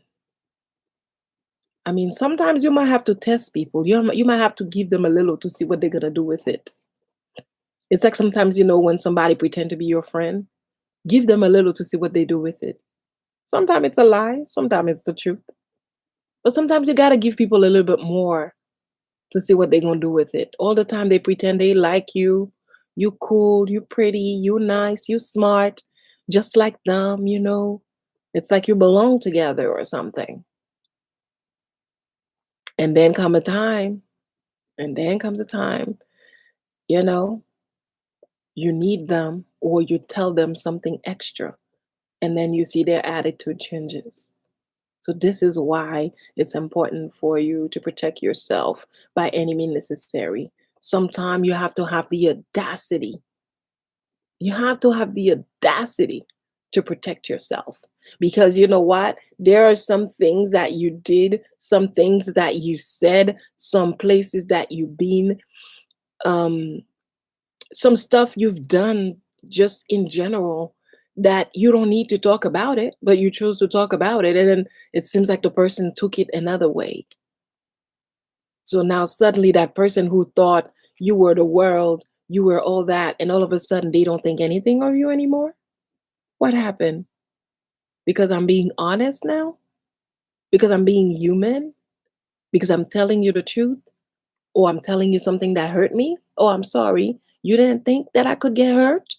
I mean, sometimes you might have to test people. You might have to give them a little to see what they're gonna do with it. It's like sometimes when somebody pretend to be your friend, give them a little to see what they do with it. Sometimes it's a lie, sometimes it's the truth. But sometimes you gotta give people a little bit more to see what they're gonna do with it. All the time they pretend they like you, you cool, you pretty, you nice, you smart, just like them. It's like you belong together or something. And then come a time, and then comes a time, you know, you need them or you tell them something extra, and then you see their attitude changes. So this is why it's important for you to protect yourself by any means necessary. Sometimes you have to have the audacity. You have to have the audacity to protect yourself. Because you know what? There are some things that you did, some things that you said, some places that you've been, um, some stuff you've done just in general that you don't need to talk about it, but you chose to talk about it. And then it seems like the person took it another way. So now suddenly that person who thought you were the world, you were all that, and all of a sudden they don't think anything of you anymore. What happened? Because I'm being honest now? Because I'm being human? Because I'm telling you the truth? Or I'm telling you something that hurt me? Oh, I'm sorry. You didn't think that I could get hurt?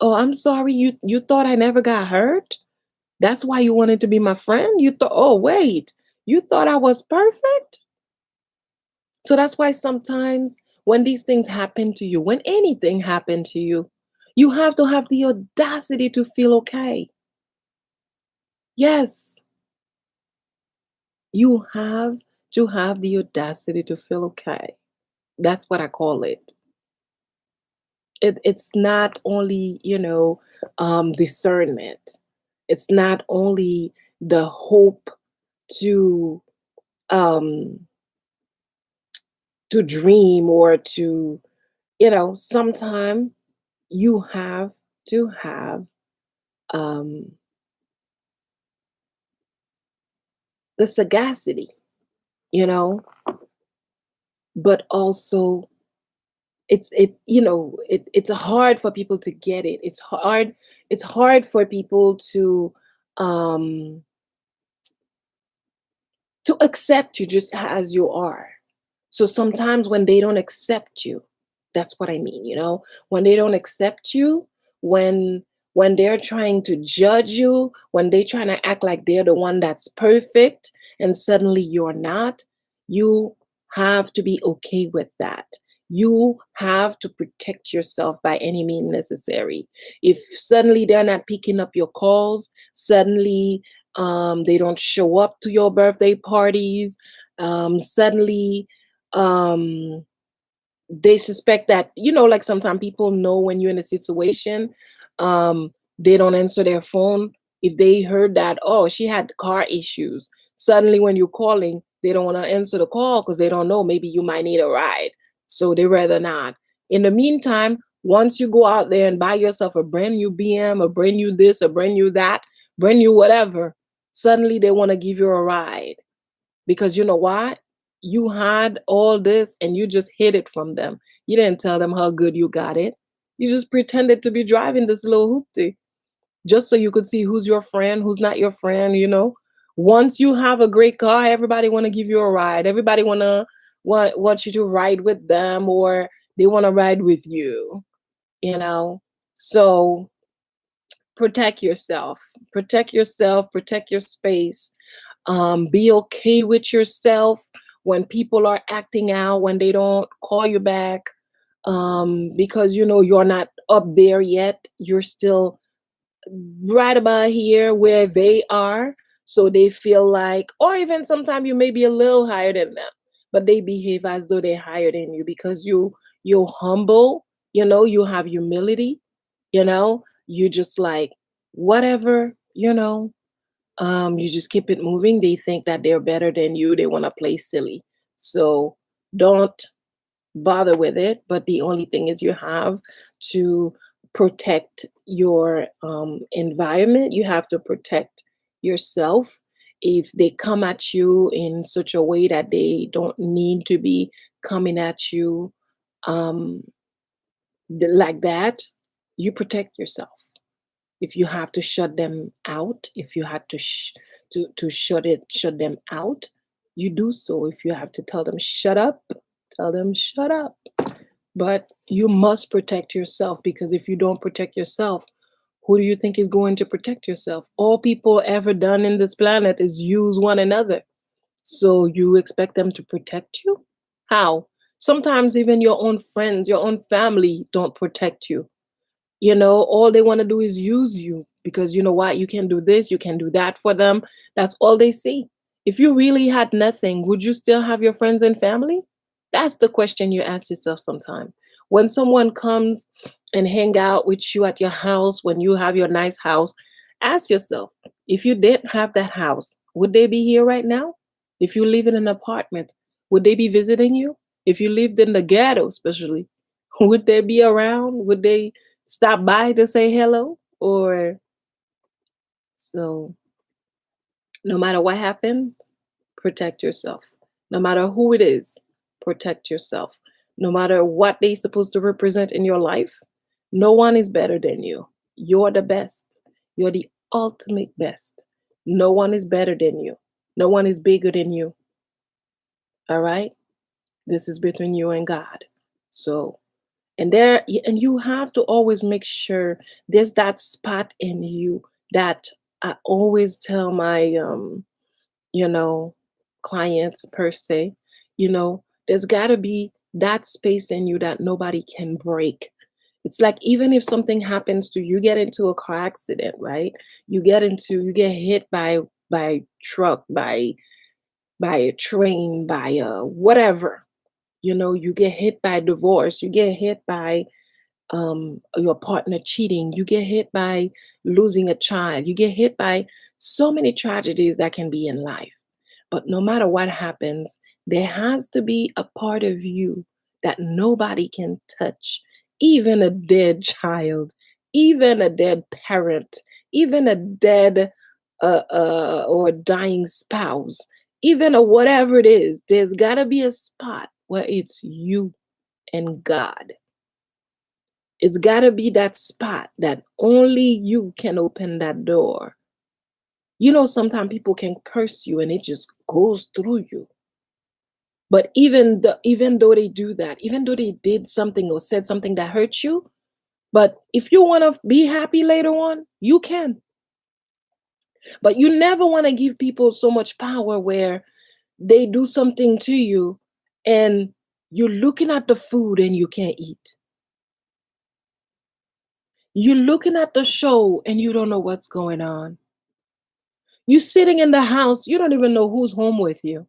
Oh, I'm sorry. You thought I never got hurt? That's why you wanted to be my friend? You thought, oh, wait. You thought I was perfect? So that's why sometimes when these things happen to you, when anything happened to you have to have the audacity to feel okay. Yes, you have to have the audacity to feel okay. That's what I call it. It's not only, discernment. It's not only the hope to um dream or to, sometime you have to have um the sagacity, you know, but also it's hard for people to get it. It's hard for people um to accept you just as you are. So sometimes when they don't accept you, that's what I mean, when they don't accept you, when they're trying to judge you, when they're trying to act like they're the one that's perfect and suddenly you're not, you have to be okay with that. You have to protect yourself by any means necessary. If suddenly they're not picking up your calls, suddenly they don't show up to your birthday parties, suddenly um they suspect that, like sometimes people know when you're in a situation, they don't answer their phone. If they heard that, oh, she had car issues, suddenly when you're calling, they don't want to answer the call because they don't know, maybe you might need a ride, so they rather not. In the meantime, once you go out there and buy yourself a brand new BM, a brand new this, a brand new that, brand new whatever, suddenly they want to give you a ride because you know what? You had all this and you just hid it from them. You didn't tell them how good you got it. You just pretended to be driving this little hoopty just so you could see who's your friend, who's not your friend. Once you have a great car, everybody want to give you a ride. Everybody want to want you to ride with them, or they want to ride with you, you know. So protect yourself. Protect yourself, protect your space. Be okay with yourself when people are acting out, when they don't call you back, because you know you're not up there yet. You're still right about here where they are. So they feel like, or even sometimes you may be a little higher than them, but they behave as though they're higher than you because you're humble, you know, you have humility, you know, you just like whatever, you know, you just keep it moving. They think that they're better than you. They want to play silly. So don't bother with it. But the only thing is you have to protect your environment. You have to protect yourself. If they come at you in such a way that they don't need to be coming at you, um, like that, you protect yourself. If you have to shut them out, if you had to to shut them out, you do so. If you have to tell them shut up, tell them shut up. But you must protect yourself, because if you don't protect yourself, who do you think is going to protect yourself? All people ever done in this planet is use one another. So you expect them to protect you? How? Sometimes even your own friends, your own family don't protect you. You know, all they want to do is use you, because you know what? You can do this, you can do that for them. That's all they see. If you really had nothing, would you still have your friends and family? That's the question you ask yourself sometime. When someone comes and hang out with you at your house, when you have your nice house, ask yourself, if you didn't have that house, would they be here right now? If you live in an apartment, would they be visiting you? If you lived in the ghetto, especially, would they be around? Would they stop by to say hello? Or so no matter what happens, protect yourself. No matter who it is, protect yourself. No matter what they're supposed to represent in your life, no one is better than you. You're the best. You're the ultimate best. No one is better than you. No one is bigger than you. All right? This is between you and God. So, and you have to always make sure there's that spot in you that I always tell my you know, clients per se, you know, there's got to be that space in you that nobody can break. It's like even if something happens to you, get into a car accident, right? You get hit by truck, by a train, by a whatever. You know, you get hit by divorce, you get hit by your partner cheating, you get hit by losing a child, you get hit by so many tragedies that can be in life. But no matter what happens, there has to be a part of you that nobody can touch, even a dead child, even a dead parent, even a dead or dying spouse, even a whatever it is. There's got to be a spot where it's you and God. It's got to be that spot that only you can open that door. You know, sometimes people can curse you and it just goes through you. But even though they do that, even though they did something or said something that hurt you, but if you want to be happy later on, you can. But you never want to give people so much power where they do something to you and you're looking at the food and you can't eat. You're looking at the show and you don't know what's going on. You sitting in the house, you don't even know who's home with you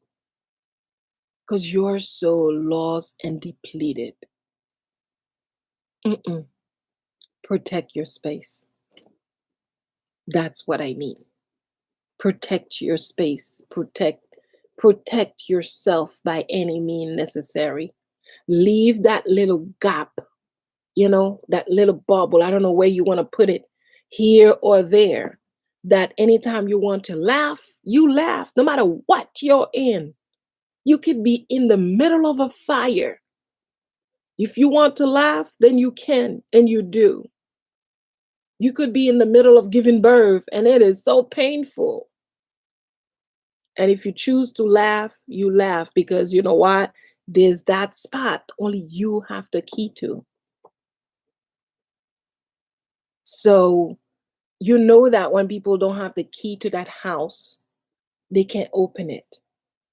because you're so lost and depleted. Mm-mm. Protect your space. That's what I mean. Protect your space. Protect yourself by any means necessary. Leave that little gap, you know, that little bubble. I don't know where you want to put it, here or there. That anytime you want to laugh, you laugh, no matter what you're in. You could be in the middle of a fire. If you want to laugh, then you can, and you do. You could be in the middle of giving birth, and it is so painful. And if you choose to laugh, you laugh because you know what? There's that spot only you have the key to. So you know that when people don't have the key to that house, they can't open it.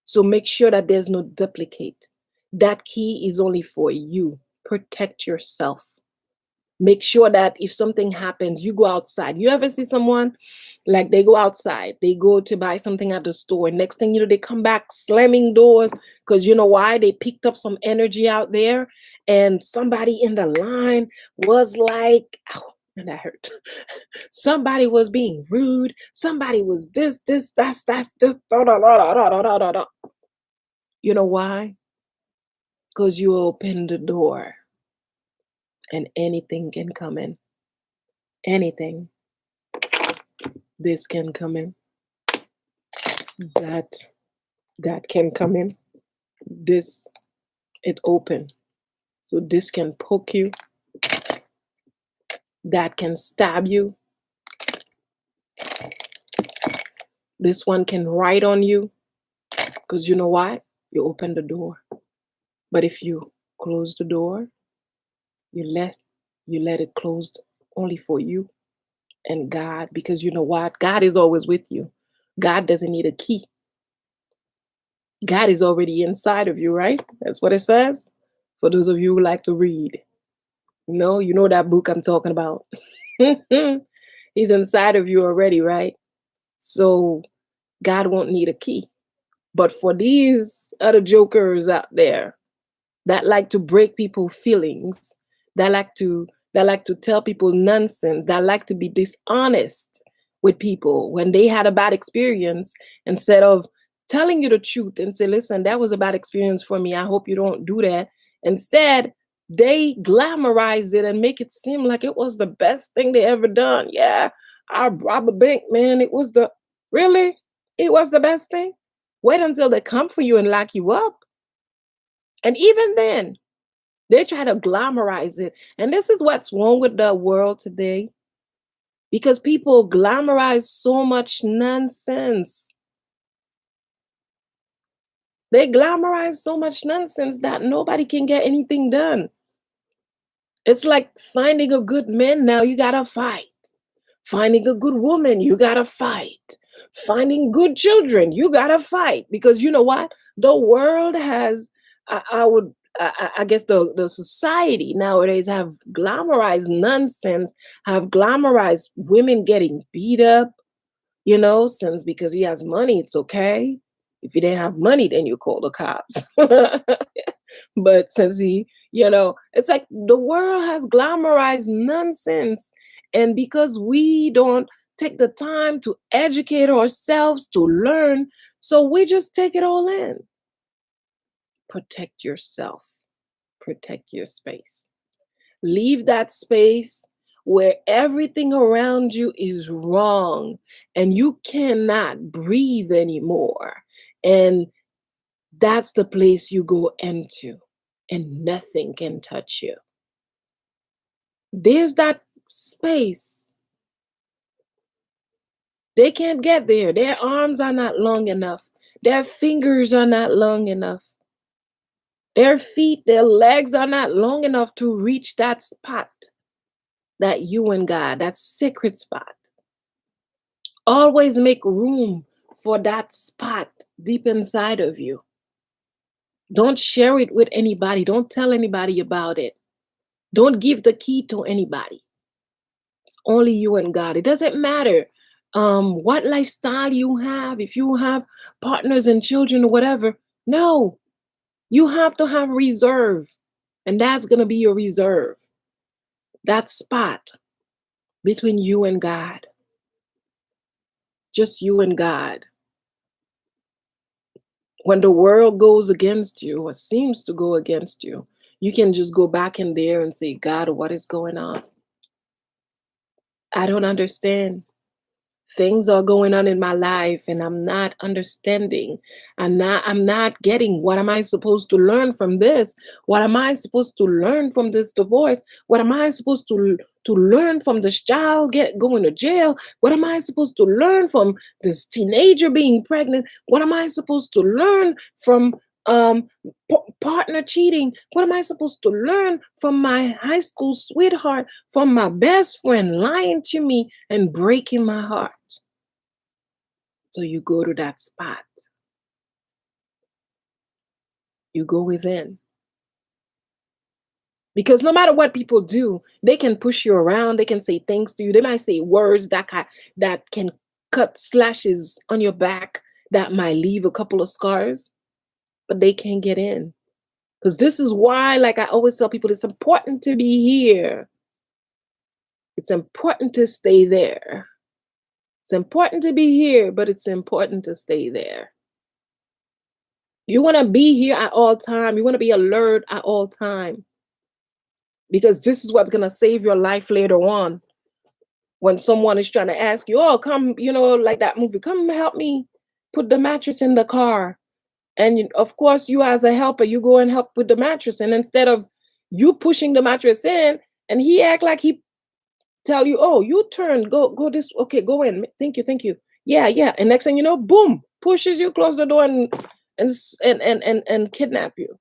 So make sure that there's no duplicate. That key is only for you. Protect yourself. Make sure that if something happens, you go outside. You ever see someone like they go outside, they go to buy something at the store. Next thing you know, they come back slamming doors because you know why? They picked up some energy out there, and somebody in the line was like, "Ow," and that hurt. Somebody was being rude. Somebody was that's this. Da, da, da, da, da, da, da, da. You know why? Because you opened the door and anything can come in. Anything. This can come in. That that can come in. This it open. So this can poke you. That can stab you. This one can write on you. Because you know what? You open the door. But if you close the door, you let it closed only for you and God. Because you know what? God is always with you. God doesn't need a key. God is already inside of you, right? That's what it says. For those of you who like to read. You know that book I'm talking about. He's inside of you already, right? So God won't need a key. But for these other jokers out there that like to break people's feelings, that like to tell people nonsense, that like to be dishonest with people when they had a bad experience, instead of telling you the truth and say, listen, that was a bad experience for me. I hope you don't do that. Instead, they glamorize it and make it seem like it was the best thing they ever done. Yeah, I robbed a bank, man. It was the really? It was the best thing? Wait until they come for you and lock you up. And even then, they try to glamorize it. And this is what's wrong with the world today because people glamorize so much nonsense. They glamorize so much nonsense that nobody can get anything done. It's like finding a good man now, you gotta fight. Finding a good woman, you gotta fight. Finding good children, you gotta fight. Because you know what? The world has, I would, I guess the society nowadays have glamorized nonsense, have glamorized women getting beat up, since because he has money, it's okay. If you didn't have money, then you call the cops. But since it's like the world has glamorized nonsense. And because we don't take the time to educate ourselves, to learn, so we just take it all in. Protect yourself, protect your space. Leave that space where everything around you is wrong and you cannot breathe anymore. And that's the place you go into, and nothing can touch you. There's that space. They can't get there. Their arms are not long enough. Their fingers are not long enough. Their feet, their legs are not long enough to reach that spot, that you and God, that sacred spot. Always make room for that spot deep inside of you. Don't share it with anybody. Don't tell anybody about it. Don't give the key to anybody. It's only you and God. It doesn't matter what lifestyle you have, if you have partners and children or whatever. No, you have to have reserve. And that's going to be your reserve. That spot between you and God. Just you and God. When the world goes against you or seems to go against you, you can just go back in there and say, God, what is going on? I don't understand. Things are going on in my life and I'm not understanding. I'm not getting, what am I supposed to learn from this? What am I supposed to learn from this divorce? What am I supposed to learn from this child going to jail? What am I supposed to learn from this teenager being pregnant? What am I supposed to learn from um partner cheating. What am I supposed to learn from my high school sweetheart, from my best friend lying to me and breaking my heart? So you go to that spot, you go within. Because no matter what people do, they can push you around, they can say things to you, they might say words that can cut slashes on your back that might leave a couple of scars, but they can't get in. Because this is why, like I always tell people, it's important to be here. It's important to stay there. It's important to be here, but it's important to stay there. You want to be here at all time. You want to be alert at all time because this is what's going to save your life later on. When someone is trying to ask you, oh, come, like that movie, come help me put the mattress in the car. And of course, you as a helper, you go and help with the mattress. And instead of you pushing the mattress in, and he act like he tell you, oh, you turn, go this, okay, go in. Thank you. Yeah, yeah. And next thing you know, boom, pushes you, close the door and kidnap you.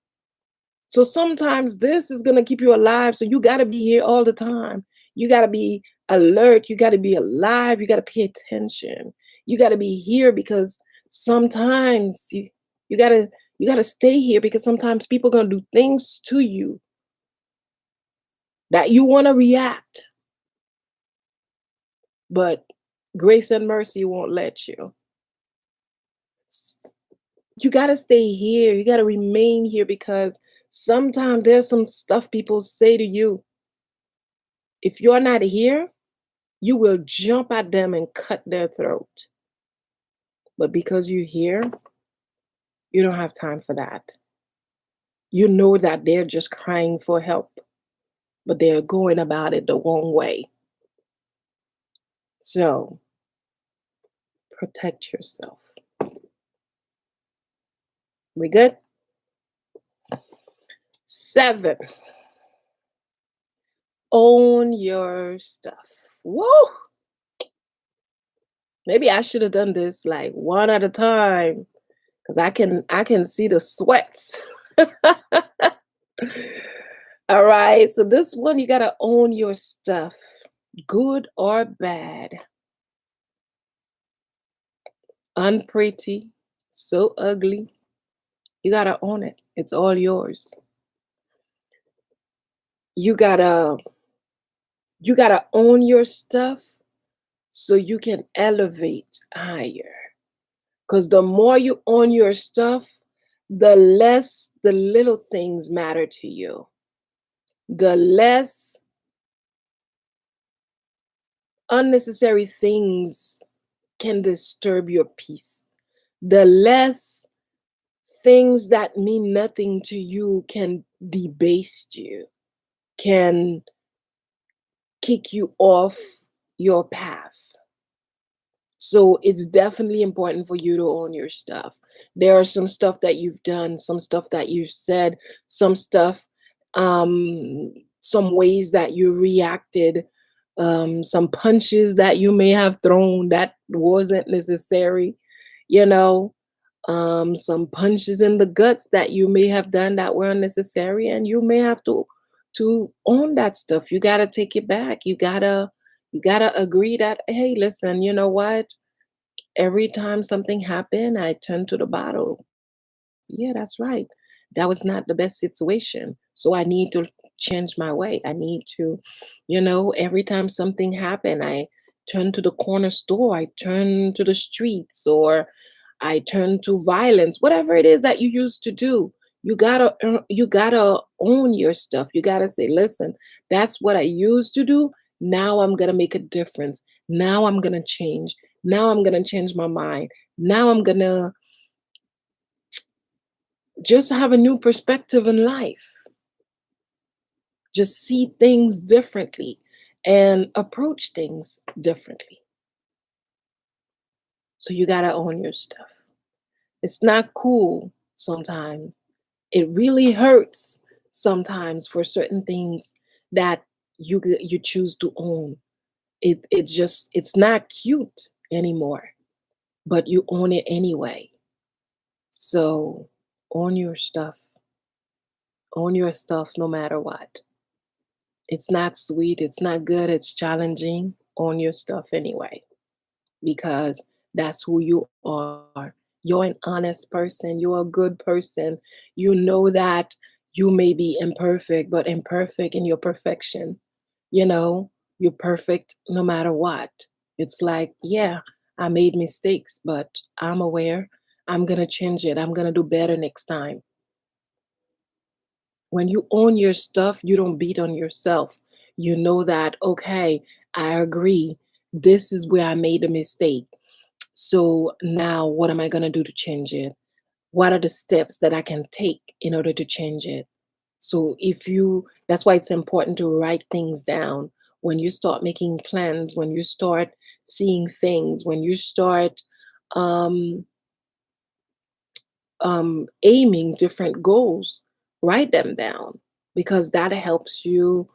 So sometimes this is gonna keep you alive. So you gotta be here all the time. You gotta be alert, you gotta be alive, you gotta pay attention. You gotta be here because sometimes you gotta you gotta stay here because sometimes people gonna do things to you that you wanna react, but grace and mercy won't let you. S- You gotta stay here, you gotta remain here because sometimes there's some stuff people say to you. If you're not here, you will jump at them and cut their throat. But because you're here, you don't have time for that. You know that they're just crying for help, but they're going about it the wrong way. So protect yourself. We good? 7, own your stuff. Woo! Maybe I should have done this like one at a time because I can see the sweats. All right, so this one you gotta own your stuff, good or bad, unpretty, so ugly. You gotta own it. It's all yours. You gotta you gotta own your stuff so you can elevate higher. Because the more you own your stuff, the less the little things matter to you. The less unnecessary things can disturb your peace. The less things that mean nothing to you can debase you, can kick you off your path. So it's definitely important for you to own your stuff. There are some stuff that you've done, some stuff that you've said, some stuff, um, some ways that you reacted, some punches that you may have thrown that wasn't necessary, you know, some punches in the guts that you may have done that were unnecessary, and you may have to own that stuff. You gotta take it back. You gotta agree that, hey, listen, you know what? Every time something happened, I turned to the bottle. Yeah, that's right. That was not the best situation. So I need to change my way. I need to, every time something happened, I turn to the corner store, I turn to the streets, or I turn to violence, whatever it is that you used to do. You gotta own your stuff. You gotta say, listen, that's what I used to do. Now I'm gonna make a difference. Now I'm gonna change. Now I'm gonna change my mind. Now I'm gonna just have a new perspective in life. Just see things differently and approach things differently. So you got to own your stuff. It's not cool sometimes. It really hurts sometimes for certain things that you choose to own. It's not cute anymore, but you own it anyway. So own your stuff. Own your stuff no matter what. It's not sweet, it's not good, it's challenging. Own your stuff anyway, because that's who you are. You're an honest person, you're a good person. You know that you may be imperfect, but imperfect in your perfection. You know, you're perfect no matter what. It's like, yeah, I made mistakes, but I'm aware. I'm going to change it. I'm going to do better next time. When you own your stuff, you don't beat on yourself. You know that, okay, I agree. This is where I made a mistake. So now what am I going to do to change it? What are the steps that I can take in order to change it? So that's why it's important to write things down. When you start making plans, when you start seeing things, when you start um, aiming different goals, write them down, because that helps you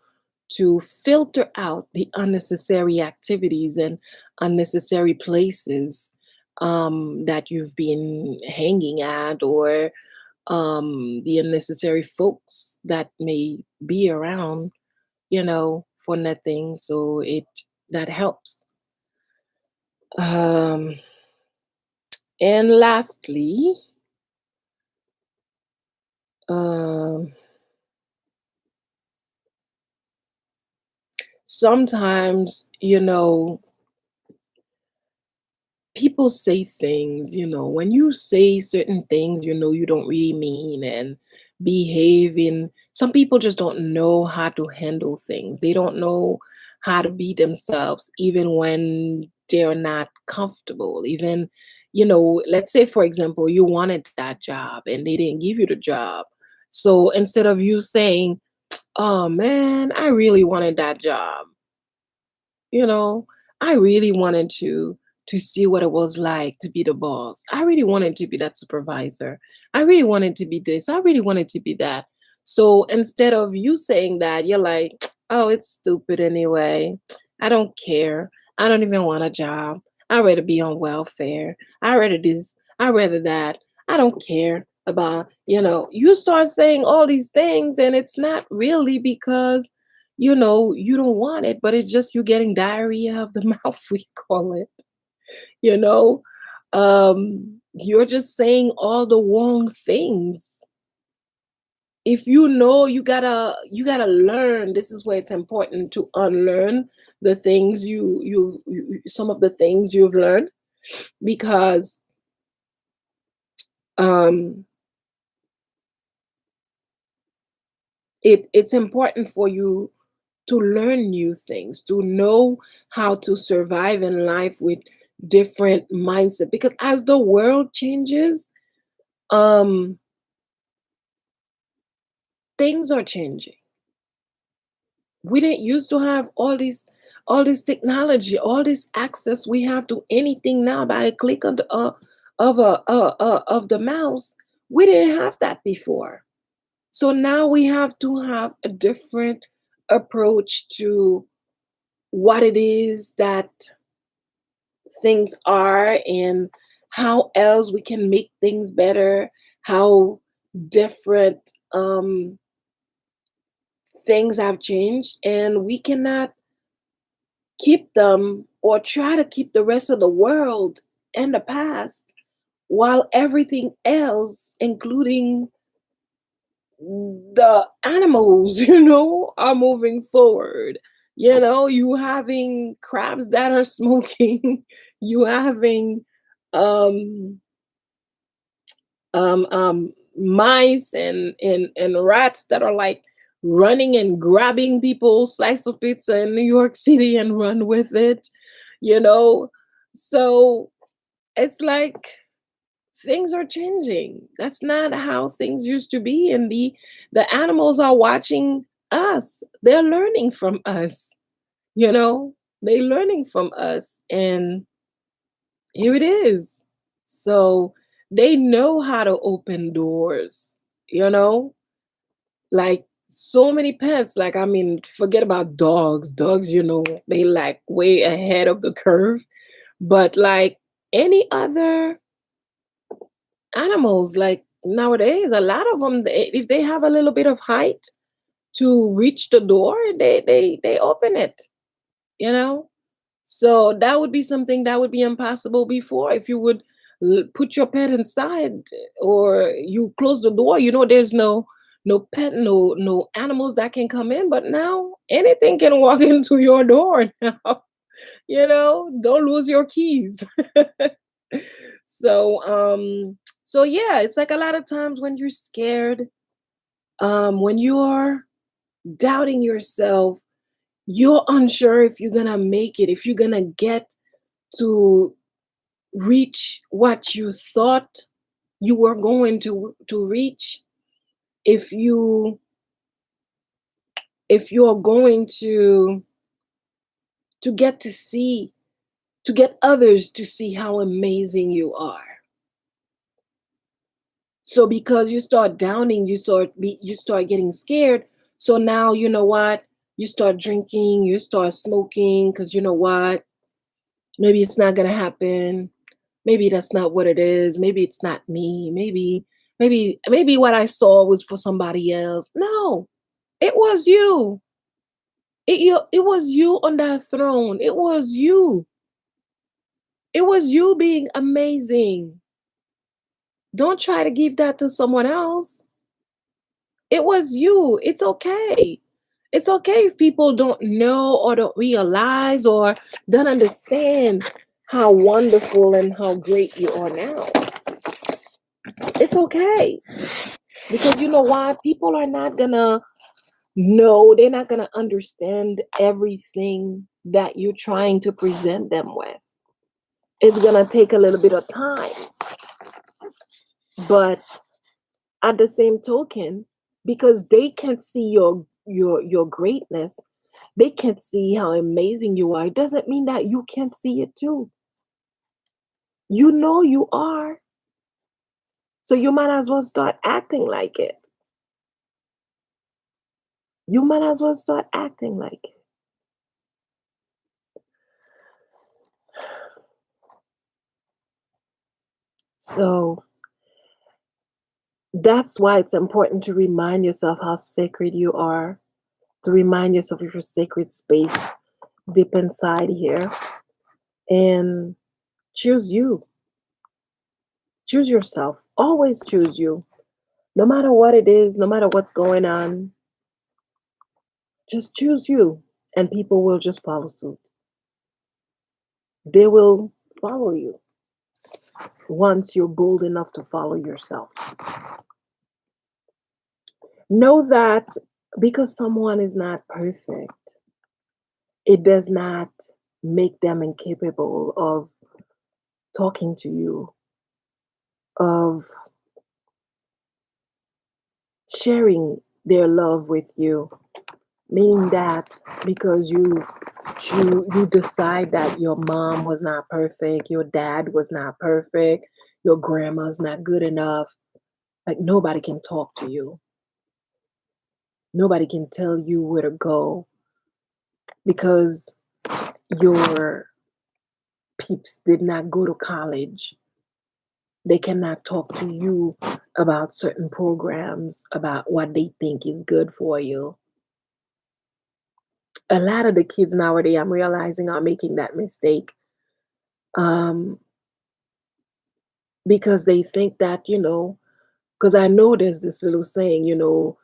to filter out the unnecessary activities and unnecessary places that you've been hanging at, or the unnecessary folks that may be around, for nothing. So that helps. Um, and lastly, um, sometimes, people say things, when you say certain things, you don't really mean, and behaving. Some people just don't know how to handle things. They don't know how to be themselves, even when they're not comfortable. Even, let's say, for example, you wanted that job and they didn't give you the job. So instead of you saying, oh man, I really wanted that job, you know, I really wanted to see what it was like to be the boss. I really wanted to be that supervisor. I really wanted to be this. I really wanted to be that. So instead of you saying that, you're like, oh, it's stupid anyway. I don't care. I don't even want a job. I'd rather be on welfare. I rather this. I rather that. I don't care about, you start saying all these things, and it's not really because you don't want it, but it's just you getting diarrhea of the mouth, we call it, you know? You're just saying all the wrong things. If you gotta learn. This is where it's important to unlearn the things some of the things you've learned, because um it's important for you to learn new things, to know how to survive in life with different mindset. Because as the world changes, um, things are changing. We didn't used to have all this technology, all this access we have to anything now by a click on of the mouse. We didn't have that before. So now we have to have a different approach to what it is that things are, and how else we can make things better, how different things have changed, and we cannot keep them or try to keep the rest of the world in the past while everything else, including the animals, are moving forward. You having crabs that are smoking, you having um mice and rats that are like running and grabbing people's slice of pizza in New York City and run with it, you know. So it's like things are changing. That's not how things used to be, and the animals are watching us. They're learning from us, you know. They're learning from us, and here it is. So they know how to open doors, you know? Like so many pets, like I mean, forget about dogs. Dogs, they like way ahead of the curve. But like any other animals, like Nowadays, a lot of them, if they have a little bit of height to reach the door, they open it, you know? So that would be something that would be impossible before. If you would put your pet inside or you close the door, there's no pet, no animals that can come in. But now anything can walk into your door now. Don't lose your keys. So so yeah, it's like a lot of times when you're scared, when you are doubting yourself, you're unsure if you're gonna make it, if you're gonna get to reach what you thought you were going to reach, if you're going to get to see to get others to see how amazing you are. So because you start downing, you start getting scared. So now you know what? You start drinking, you start smoking, because you know what? Maybe it's not gonna happen. Maybe that's not what it is. Maybe it's not me. Maybe what I saw was for somebody else. No, it was you. It was you on that throne. It was you. It was you being amazing. Don't try to give that to someone else. It was you. It's okay. It's okay if people don't know or don't realize or don't understand how wonderful and how great you are now. It's okay. Because you know what? People are not gonna know, they're not gonna understand everything that you're trying to present them with. It's gonna take a little bit of time. But at the same token, because they can't see your greatness, they can't see how amazing you are. It doesn't mean that you can't see it too. You know you are. So you might as well start acting like it. You might as well start acting like it. So that's why it's important to remind yourself how sacred you are, to remind yourself of your sacred space deep inside here, and choose you. Choose yourself. Always choose you. No matter what it is, no matter what's going on, just choose you, and people will just follow suit. They will follow you once you're bold enough to follow yourself. Know that because someone is not perfect, it does not make them incapable of talking to you, of sharing their love with you. Meaning that because you decide that your mom was not perfect, your dad was not perfect, your grandma's not good enough, like nobody can talk to you. Nobody can tell you where to go because your peeps did not go to college. They cannot talk to you about certain programs, about what they think is good for you. A lot of the kids nowadays, I'm realizing, are making that mistake, um, because they think that, because I know there's this little saying, because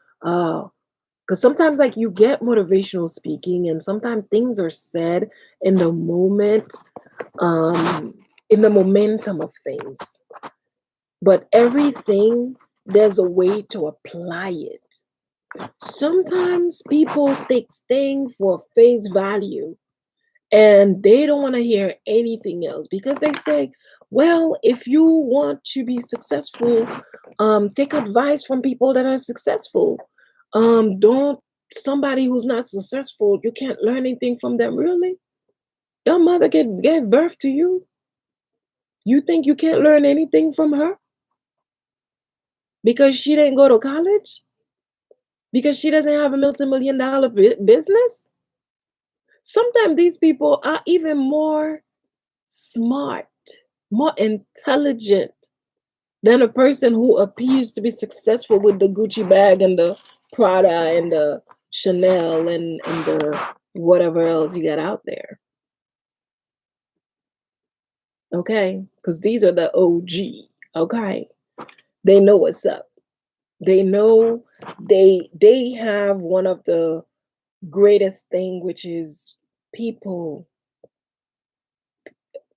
sometimes, like, you get motivational speaking, and sometimes things are said in the moment, um, in the momentum of things. But everything, there's a way to apply it. Sometimes people take things for face value and they don't want to hear anything else because they say, well, if you want to be successful, take advice from people that are successful. Don't somebody who's not successful, you can't learn anything from them. Really? Your mother gave birth to you. You think you can't learn anything from her because she didn't go to college? Because she doesn't have a multi-million dollar business? Sometimes these people are even more smart, more intelligent than a person who appears to be successful with the Gucci bag and the Prada and the Chanel and the whatever else you got out there. Okay? Because these are the OG. Okay. They know what's up. They know they have one of the greatest thing, which is people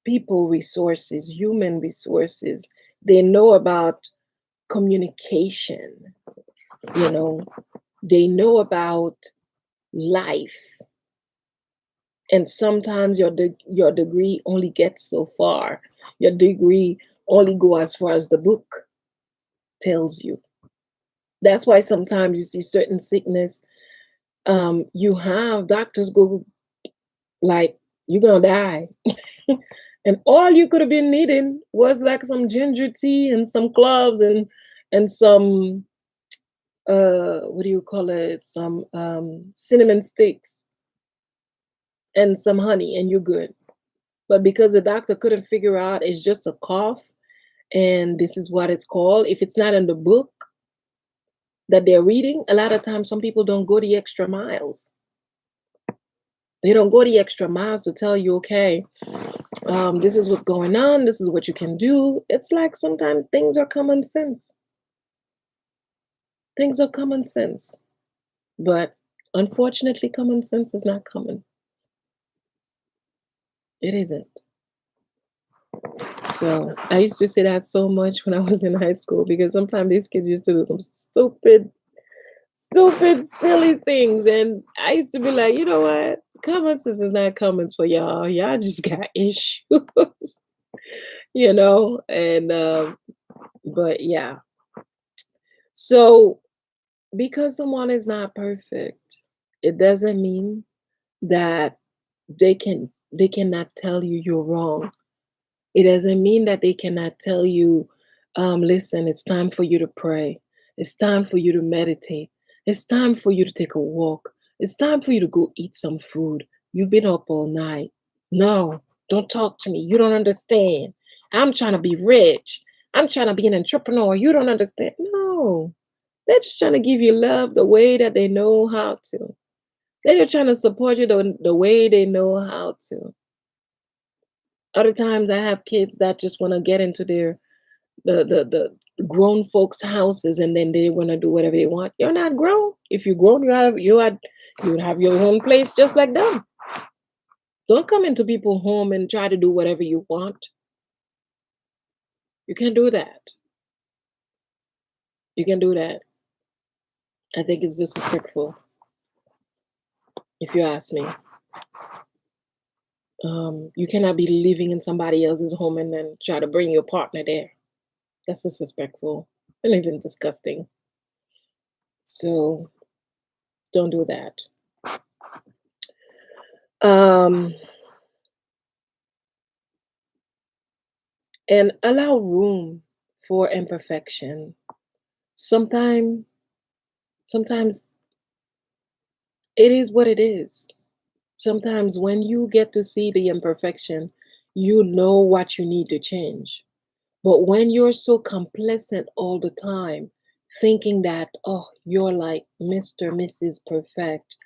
people resources, human resources. They know about communication, you know, they know about life. And sometimes your degree only gets so far. Your degree only go as far as the book tells you. That's why sometimes you see certain sickness. You have doctors go like, "You're gonna die." And all you could have been needing was like some ginger tea and some cloves and some what do you call it? Some cinnamon sticks and some honey, and you're good. But because the doctor couldn't figure out it's just a cough and this is what it's called, if it's not in the book that they're reading, a lot of times some people don't go the extra miles. They don't go the extra miles to tell you, okay, this is what's going on, this is what you can do. It's like sometimes things are common sense. Things are common sense. But unfortunately, common sense is not common. It isn't. So I used to say that so much when I was in high school because sometimes these kids used to do some stupid, silly things. And I used to be like, you know what? Common sense is not common for y'all. Y'all just got issues, And but yeah. So because someone is not perfect, it doesn't mean that they cannot tell you you're wrong. It doesn't mean that they cannot tell you, listen, it's time for you to pray. It's time for you to meditate. It's time for you to take a walk. It's time for you to go eat some food. You've been up all night. No, don't talk to me. You don't understand. I'm trying to be rich. I'm trying to be an entrepreneur. You don't understand. No, they're just trying to give you love the way that they know how to. They're just trying to support you the way they know how to. Other times I have kids that just want to get into the grown folks' houses and then they want to do whatever they want. You're not grown. If you're grown, you would have your own place just like them. Don't come into people's home and try to do whatever you want. You can do that. You can do that. I think it's disrespectful, if you ask me. You cannot be living in somebody else's home and then try to bring your partner there. That's disrespectful and even disgusting. So don't do that. Um, and allow room for imperfection. Sometimes, sometimes it is what it is. Sometimes when you get to see the imperfection, you know what you need to change. But when you're so complacent all the time, thinking that, oh, you're like Mr. Mrs. Perfect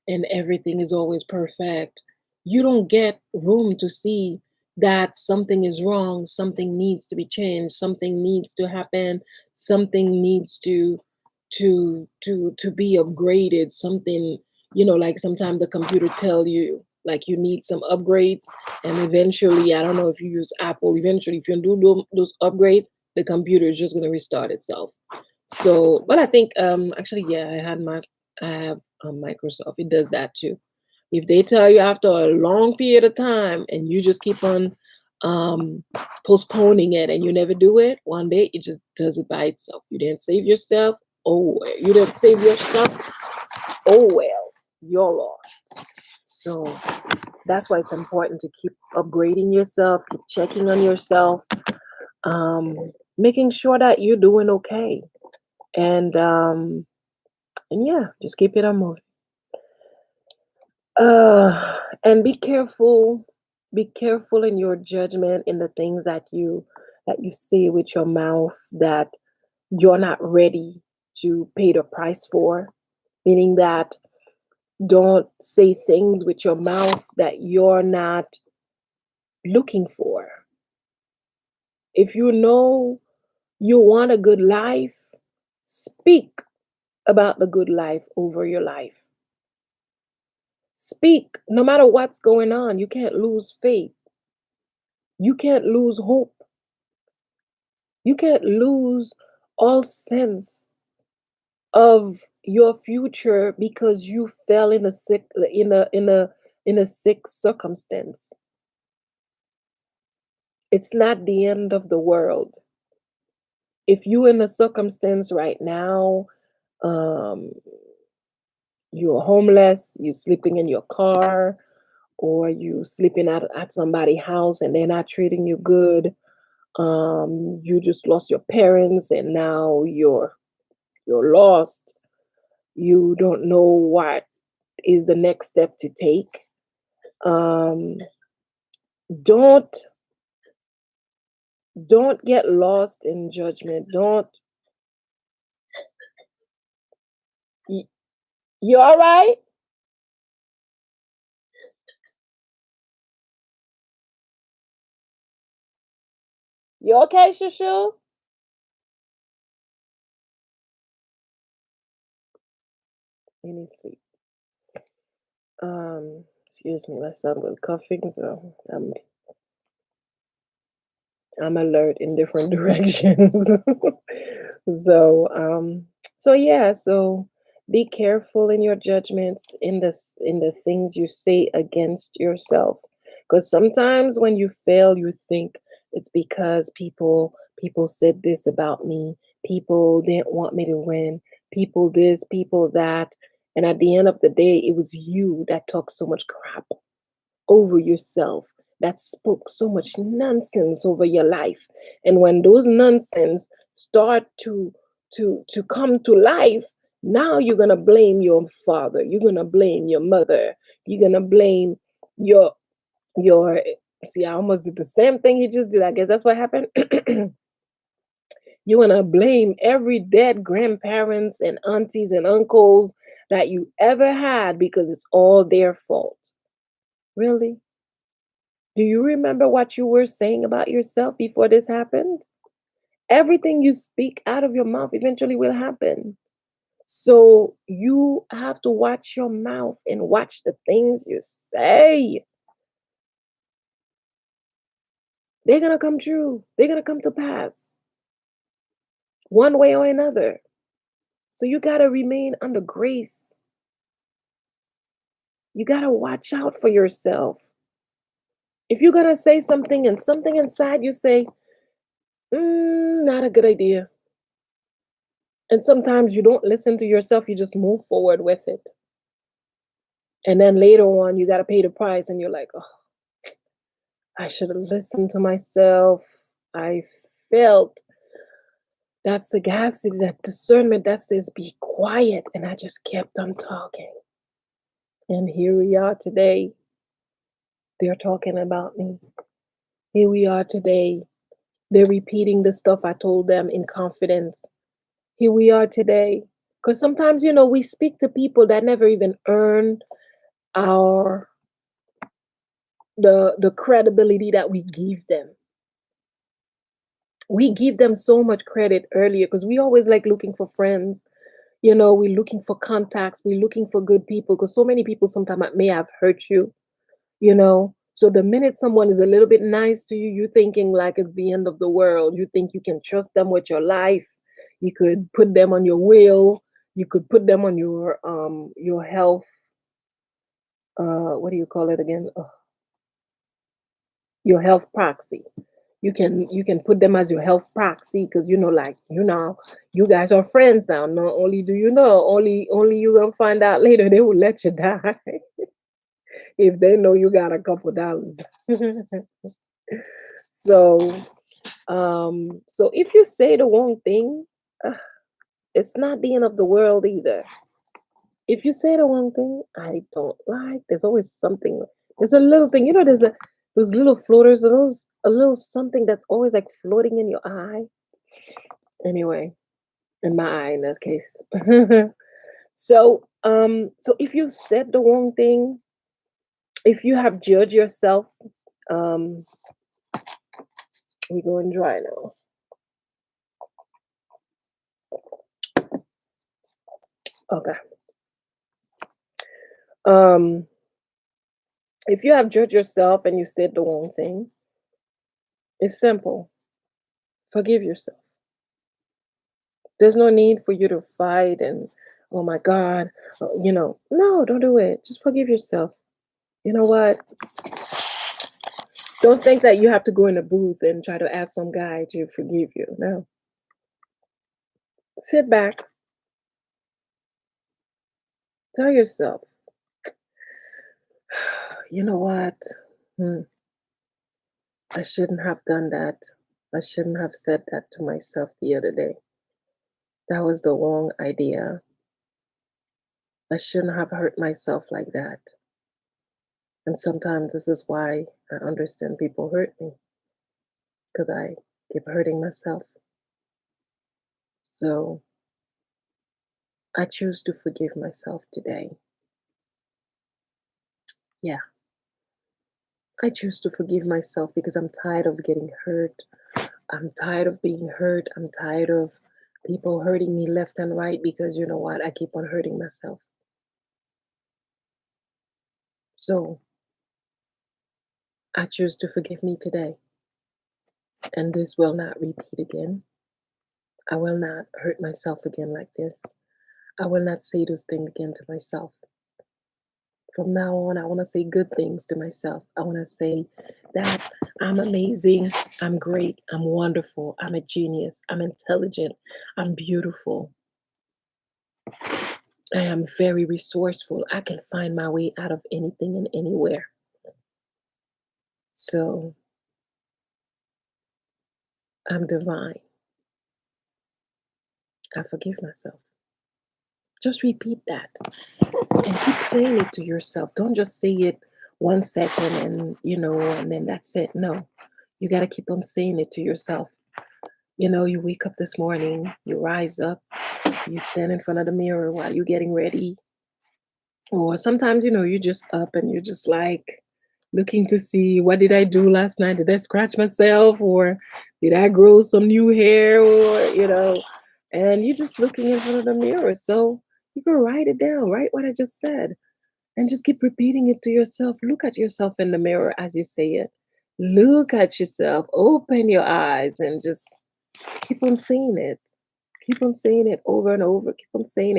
and everything is always perfect, you don't get room to see that something is wrong, something needs to be changed, something needs to happen, something needs to be upgraded, something, like sometimes the computer tell you like you need some upgrades, and eventually, I don't know if you use Apple, eventually if you do those upgrades, the computer is just going to restart itself. So, but I think actually, yeah, I have Microsoft. It does that too. If they tell you after a long period of time and you just keep on um postponing it and you never do it, one day it just does it by itself. You didn't save yourself. Oh well. You didn't save your stuff. Oh well, you're lost. So that's why it's important to keep upgrading yourself, keep checking on yourself, um, making sure that you're doing okay. And and yeah, just keep it on moving. And be careful in your judgment in the things that that you say with your mouth that you're not ready to pay the price for, meaning that don't say things with your mouth that you're not looking for. If you know you want a good life, speak about the good life over your life. Speak no matter what's going on. You can't lose faith. You can't lose hope. You can't lose all sense of your future because you fell in a sick in a sick circumstance. It's not the end of the world. If you in a circumstance right now, um, you're homeless, you sleeping in your car, or you sleeping at somebody's house and they're not treating you good. You just lost your parents and now you're lost. You don't know what is the next step to take. Um, don't don't get lost in judgment. Don't y- you all right? You okay, Shushu? You need sleep. Excuse me, my son was coughing, so I'm alert in different directions. so so yeah, so be careful in your judgments in the things you say against yourself. Because sometimes when you fail, you think it's because people said this about me, people didn't want me to win, people this, people that. And at the end of the day, it was you that talked so much crap over yourself, that spoke so much nonsense over your life. And when those nonsense start to come to life, now you're gonna blame your father, you're gonna blame your mother, you're gonna blame your your see, I almost did the same thing he just did. I guess that's what happened. You're gonna blame every dead grandparents and aunties and uncles that you ever had because it's all their fault. Really? Do you remember what you were saying about yourself before this happened? Everything you speak out of your mouth eventually will happen. So you have to watch your mouth and watch the things you say. They're going to come true, they're going to come to pass one way or another. So you got to remain under grace. You got to watch out for yourself. If you're going to say something and something inside you say, not a good idea. And sometimes you don't listen to yourself, you just move forward with it. And then later on, you got to pay the price, and you're like, oh, I should have listened to myself. I felt that sagacity, that discernment that says, be quiet. And I just kept on talking. And here we are today. They're talking about me. Here we are today. They're repeating the stuff I told them in confidence. Here we are today. Because sometimes, we speak to people that never even earned our the credibility that we give them. We give them so much credit earlier because we always like looking for friends. We're looking for contacts, we're looking for good people because so many people sometimes may have hurt you. So the minute someone is a little bit nice to you, you're thinking like it's the end of the world. You think you can trust them with your life. You could put them on your will. You could put them on your health. What do you call it again? Your health proxy. You can put them as your health proxy because like you guys are friends now. Not only do you know, only you gonna find out later they will let you die if they know you got a couple dollars. so so if you say the wrong thing, uh, it's not the end of the world either. If you say the wrong thing, I don't like. There's always something. There's a little thing. There's Those little floaters, are those a little something that's always like floating in your eye? Anyway, in my eye in that case. So if you said the wrong thing, if you have judged yourself, um, we going dry now. Okay. Um, if you have judged yourself and you said the wrong thing, it's simple. Forgive yourself. There's no need for you to fight and, oh my God, no, don't do it. Just forgive yourself. You know what? Don't think that you have to go in a booth and try to ask some guy to forgive you. No. Sit back, tell yourself, you know what? Hmm, I shouldn't have done that. I shouldn't have said that to myself the other day. That was the wrong idea. I shouldn't have hurt myself like that. And sometimes this is why I understand people hurt me because I keep hurting myself. So I choose to forgive myself today. Yeah, I choose to forgive myself because I'm tired of getting hurt. I'm tired of being hurt. I'm tired of people hurting me left and right because you know what? I keep on hurting myself. So I choose to forgive me today. And this will not repeat again. I will not hurt myself again like this. I will not say those things again to myself. From now on, I want to say good things to myself. I want to say that I'm amazing, I'm great, I'm wonderful, I'm a genius, I'm intelligent, I'm beautiful, I am very resourceful. I can find my way out of anything and anywhere. So I'm divine. I forgive myself. Just repeat that and keep saying it to yourself. Don't just say it 1 second and then that's it. No, you got to keep on saying it to yourself. You wake up this morning, you rise up, you stand in front of the mirror while you're getting ready. Or sometimes, you're just up and you're just like looking to see what did I do last night? Did I scratch myself or did I grow some new hair and you're just looking in front of the mirror. So you can write it down, write what I just said and just keep repeating it to yourself. Look at yourself in the mirror as you say it. Look at yourself, open your eyes and just keep on saying it. Keep on saying it over and over. Keep on saying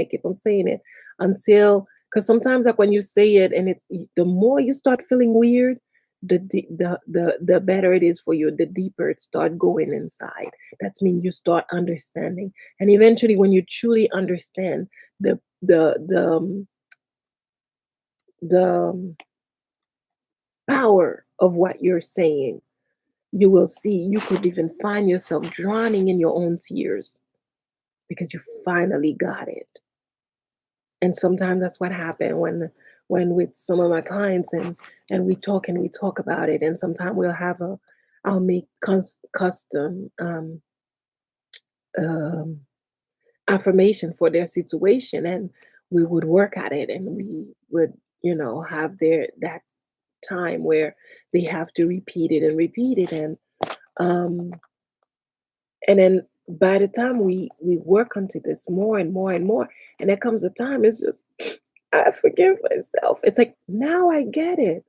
it until because sometimes like when you say it and the more you start feeling weird, the better it is for you. The deeper it start going inside. That's mean you start understanding, and eventually, when you truly understand the the the um, the power of what you're saying, you will see you could even find yourself drowning in your own tears because you finally got it. And sometimes that's what happened when with some of my clients and we talk about it and sometimes I'll make custom um affirmation for their situation and we would work at it and we would have that time where they have to repeat it um and then by the time we work onto this more and more and more and there comes a time it's just I forgive myself. It's like now I get it.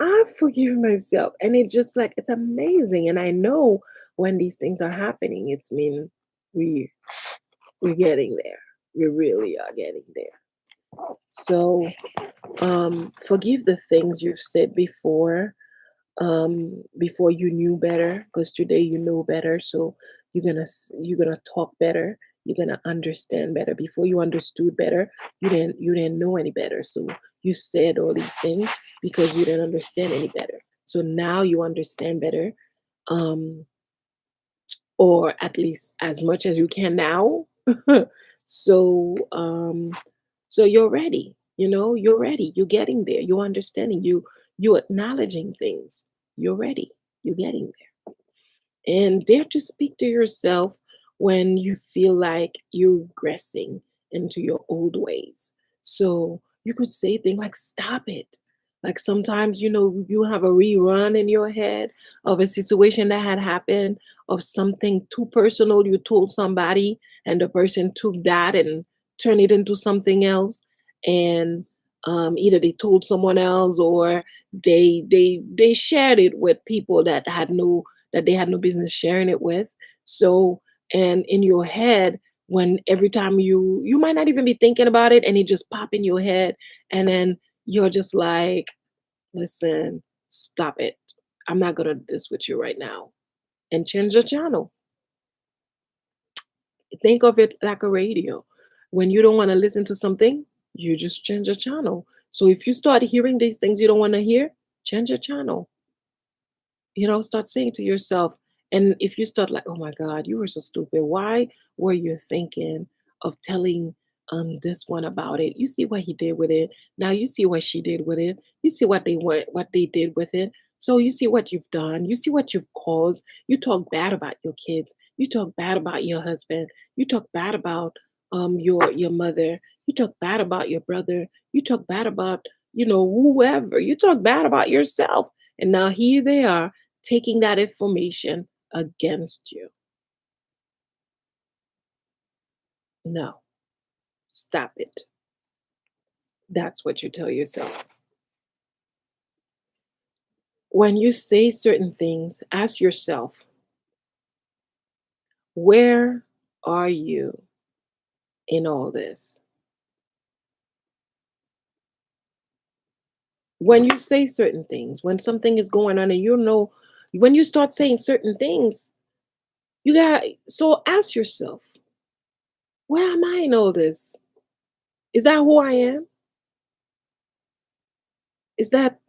I forgive myself. And it just like it's amazing. And I know when these things are happening, it's mean we we're getting there. We really are getting there. So forgive the things you've said before you knew better because today you know better so you're gonna talk better, you're gonna understand better. Before you understood better, you didn't know any better, so you said all these things because you didn't understand any better. So now you understand better, um or at least as much as you can now. so so you're ready, you're ready, you're getting there, you're understanding, you acknowledging things, you're ready. You're getting there. And dare to speak to yourself when you feel like you're regressing into your old ways. So you could say things like, stop it. Like sometimes, you have a rerun in your head of a situation that had happened, of something too personal you told somebody, and the person took that and turned it into something else. And either they told someone else, or they shared it with people that they had no business sharing it with. So, and in your head, when every time you might not even be thinking about it, and it just pop in your head, and then you're just like, listen, stop it. I'm not gonna do this with you right now. And change the channel. Think of it like a radio. When you don't want to listen to something, you just change the channel. So if you start hearing these things you don't want to hear, change the channel. Start saying to yourself, and if you start like, oh my God, you were so stupid. Why were you thinking of telling this one about it? You see what he did with it. Now you see what she did with it. You see what they did with it. So you see what you've done. You see what you've caused. You talk bad about your kids. You talk bad about your husband. You talk bad about your mother. You talk bad about your brother. You talk bad about whoever. You talk bad about yourself. And now here they are taking that information against you. No, stop it. That's what you tell yourself. When you say certain things, ask yourself, where are you in all this? When you say certain things, when something is going on and when you start saying certain things, so ask yourself, where am I in all this? Is that who I am? Is that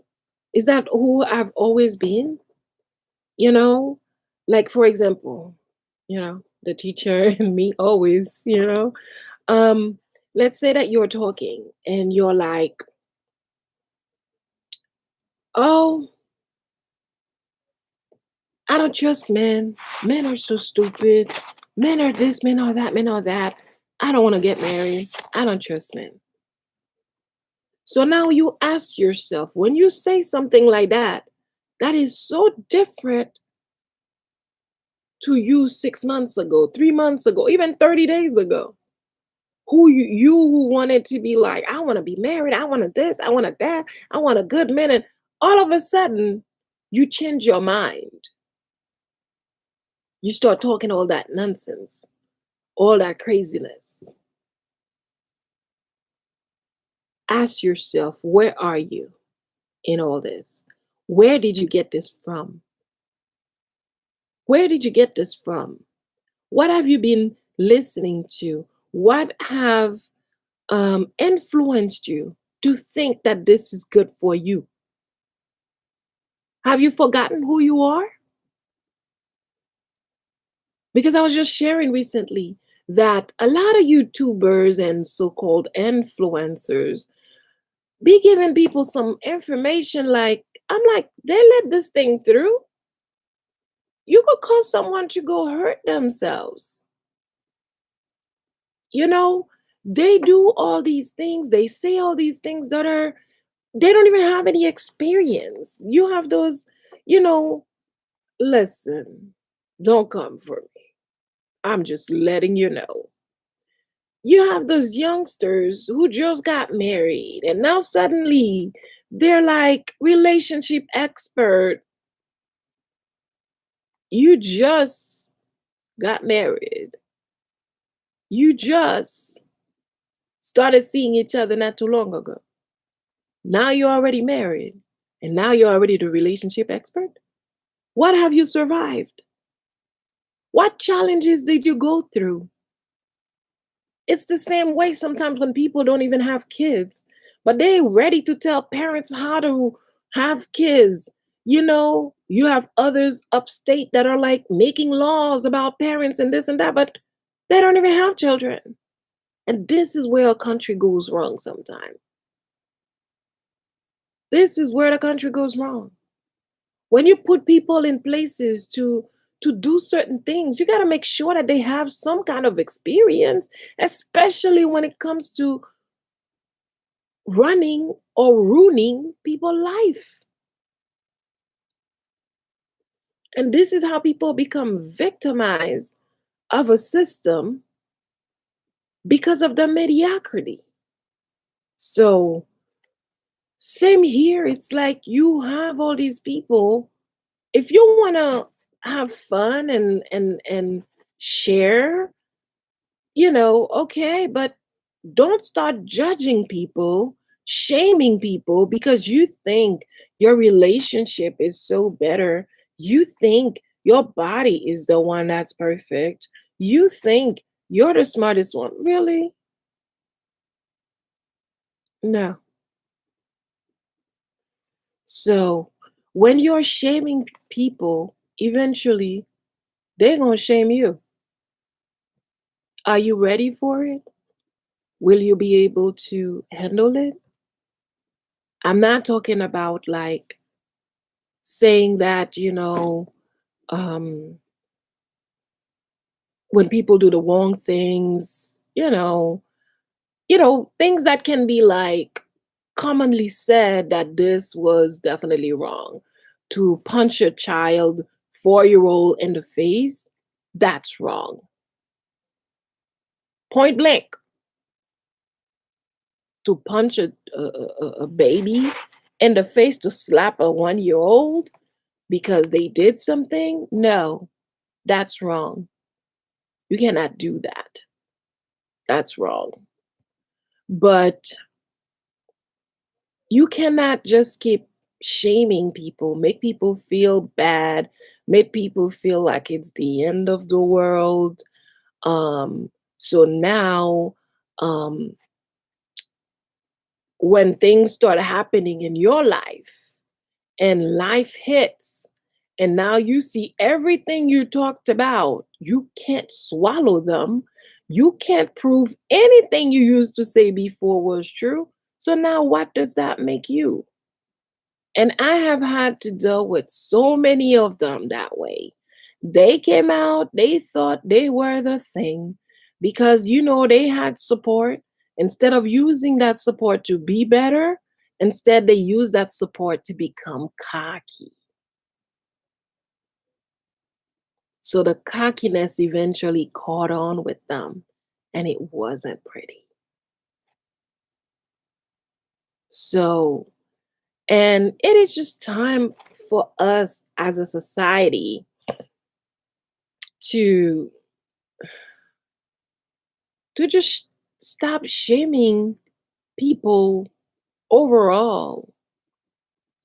is that who I've always been? You know, like for example, the teacher and me always, um, let's say that you're talking and you're like, oh, I don't trust men. Men are so stupid. Men are this, men are that, men are that. I don't want to get married. I don't trust men. So now you ask yourself, when you say something like that, that is so different to you 6 months ago, 3 months ago, even 30 days ago. Who wanted to be like, I want to be married, I wanted this, I wanted that, I want a good man. And all of a sudden, you change your mind. You start talking all that nonsense, all that craziness. Ask yourself, where are you in all this? Where did you get this from? Where did you get this from? What have you been listening to? What have influenced you to think that this is good for you? Have you forgotten who you are? Because I was just sharing recently that a lot of YouTubers and so-called influencers be giving people some information like, I'm like, they let this thing through. You could cause someone to go hurt themselves. You know, they do all these things, they say all these things they don't even have any experience. You have those, you know, listen, don't come for me. I'm just letting you know. You have those youngsters who just got married and now suddenly they're like relationship expert. You just got married. You just started seeing each other not too long ago. Now you're already married and now you're already the relationship expert. What have you survived? What challenges did you go through? It's the same way sometimes when people don't even have kids, but they're ready to tell parents how to have kids. You have others upstate that are like making laws about parents and this and that, but they don't even have children. And this is where a country goes wrong sometimes. This is where the country goes wrong. When you put people in places to do certain things, you got to make sure that they have some kind of experience, especially when it comes to running or ruining people's life. And this is how people become victimized of a system because of the mediocrity. So, same here. It's like you have all these people. If you want to have fun and share, okay, but don't start judging people, shaming people because you think your relationship is so better. You think your body is the one that's perfect. You think you're the smartest one. Really? No. So when you're shaming people, eventually they're going to shame you. Are you ready for it? Will you be able to handle it? I'm not talking about like saying that, um, when people do the wrong things, things that can be like commonly said that this was definitely wrong. To punch a child 4-year old in the face, that's wrong. Point blank. To punch a baby in the face, to slap a 1-year old because they did something, no, that's wrong. You cannot do that. That's wrong. But you cannot just keep shaming people, make people feel bad, make people feel like it's the end of the world. So now, um, when things start happening in your life and life hits, and now you see everything you talked about, you can't swallow them. You can't prove anything you used to say before was true. So now what does that make you? And I have had to deal with so many of them that way. They came out, they thought they were the thing because, they had support. Instead of using that support to be better, instead they use that support to become cocky. So the cockiness eventually caught on with them, and it wasn't pretty. So, and it is just time for us as a society to just stop shaming people overall.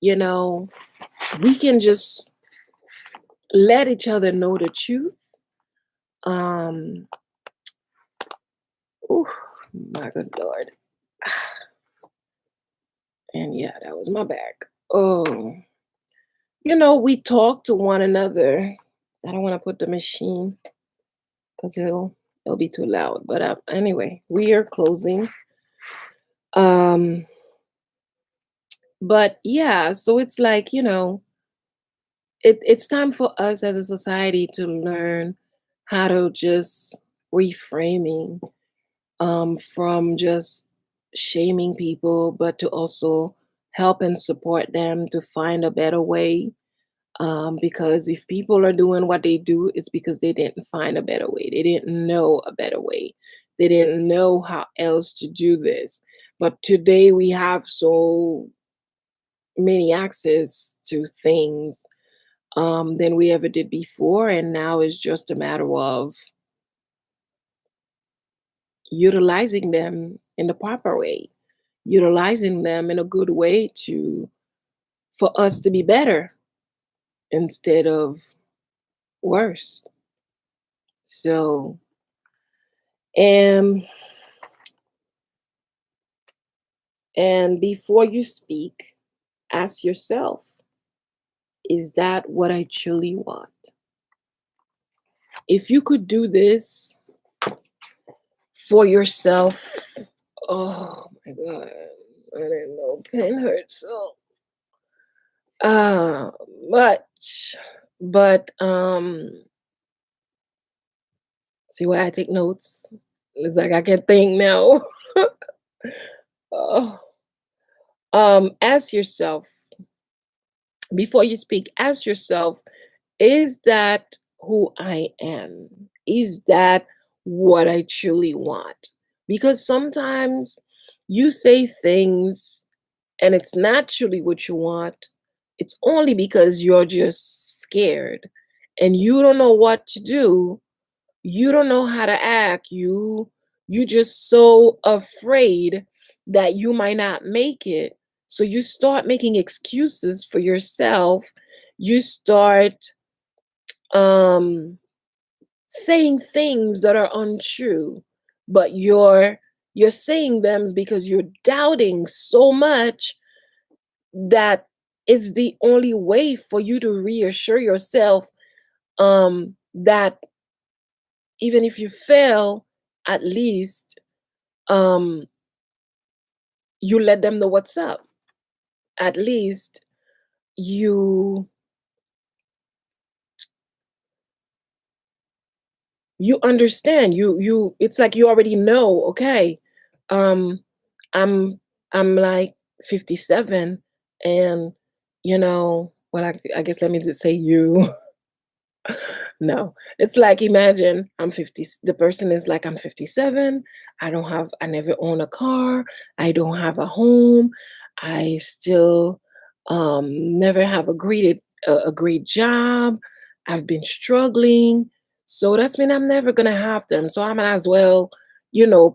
You know, we can just let each other know the truth. Um, oh my good lord. And yeah, that was my back. Oh, we talk to one another. I don't want to put the machine because it'll be too loud. But anyway, we are closing. Um, but yeah, so it's like, it's time for us as a society to learn how to just reframing, from just shaming people, but to also help and support them to find a better way. Because if people are doing what they do, it's because they didn't find a better way. They didn't know a better way. They didn't know how else to do this. But today we have so many access to things, than we ever did before. And now it's just a matter of utilizing them in the proper way, utilizing them in a good way to for us to be better instead of worse. So, and before you speak, ask yourself, is that what I truly want? If you could do this for yourself, oh my God, I didn't know pain hurts so. Uh, much. But see why I take notes? It's like I can think now. Oh, ask yourself before you speak, ask yourself, is that who I am? Is that what I truly want? Because sometimes you say things and it's not truly what you want. It's only because you're just scared and you don't know what to do. You don't know how to act. You just so afraid that you might not make it. So you start making excuses for yourself. You start um saying things that are untrue, but you're saying them because you're doubting so much that it's the only way for you to reassure yourself that even if you fail, at least um you let them know what's up. At least you you understand. You it's like you already know, okay. Um I'm I'm like 57 and well I guess let me just say you. No, it's like imagine I'm 50, the person is like, I'm 57, I never own a car, I don't have a home, I still never have a great job, I've been struggling. So that's mean I'm never gonna have them. So I might as well,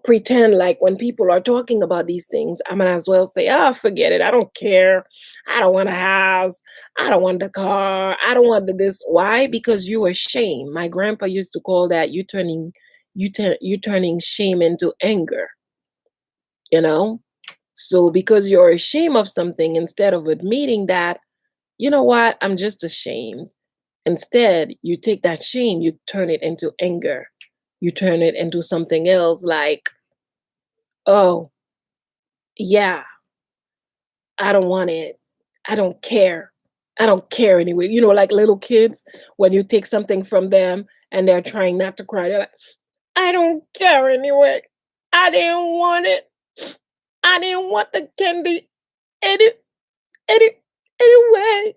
pretend like when people are talking about these things, I might as well say, oh, forget it, I don't care. I don't want a house. I don't want the car. I don't want this. Why? Because you are shame. My grandpa used to call that you turning shame into anger, you know? So because you're ashamed of something, instead of admitting that, you know what, I'm just ashamed. Instead, you take that shame, you turn it into anger. You turn it into something else like, oh, yeah, I don't want it. I don't care. I don't care anyway. Like little kids, when you take something from them and they're trying not to cry, they're like, I don't care anyway. I didn't want it. I didn't want the candy. Any, any, anyway,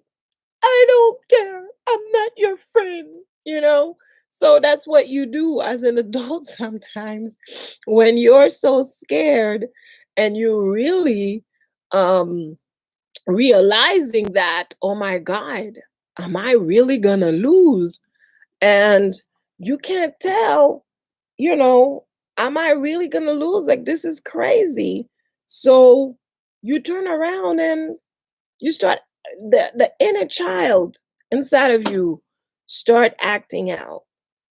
I don't care. I'm not your friend. So that's what you do as an adult sometimes when you're so scared and you really um realizing that, oh my God, am I really gonna lose? And you can't tell, you know, am I really gonna lose? Like, this is crazy. So you turn around and you start, the inner child inside of you start acting out,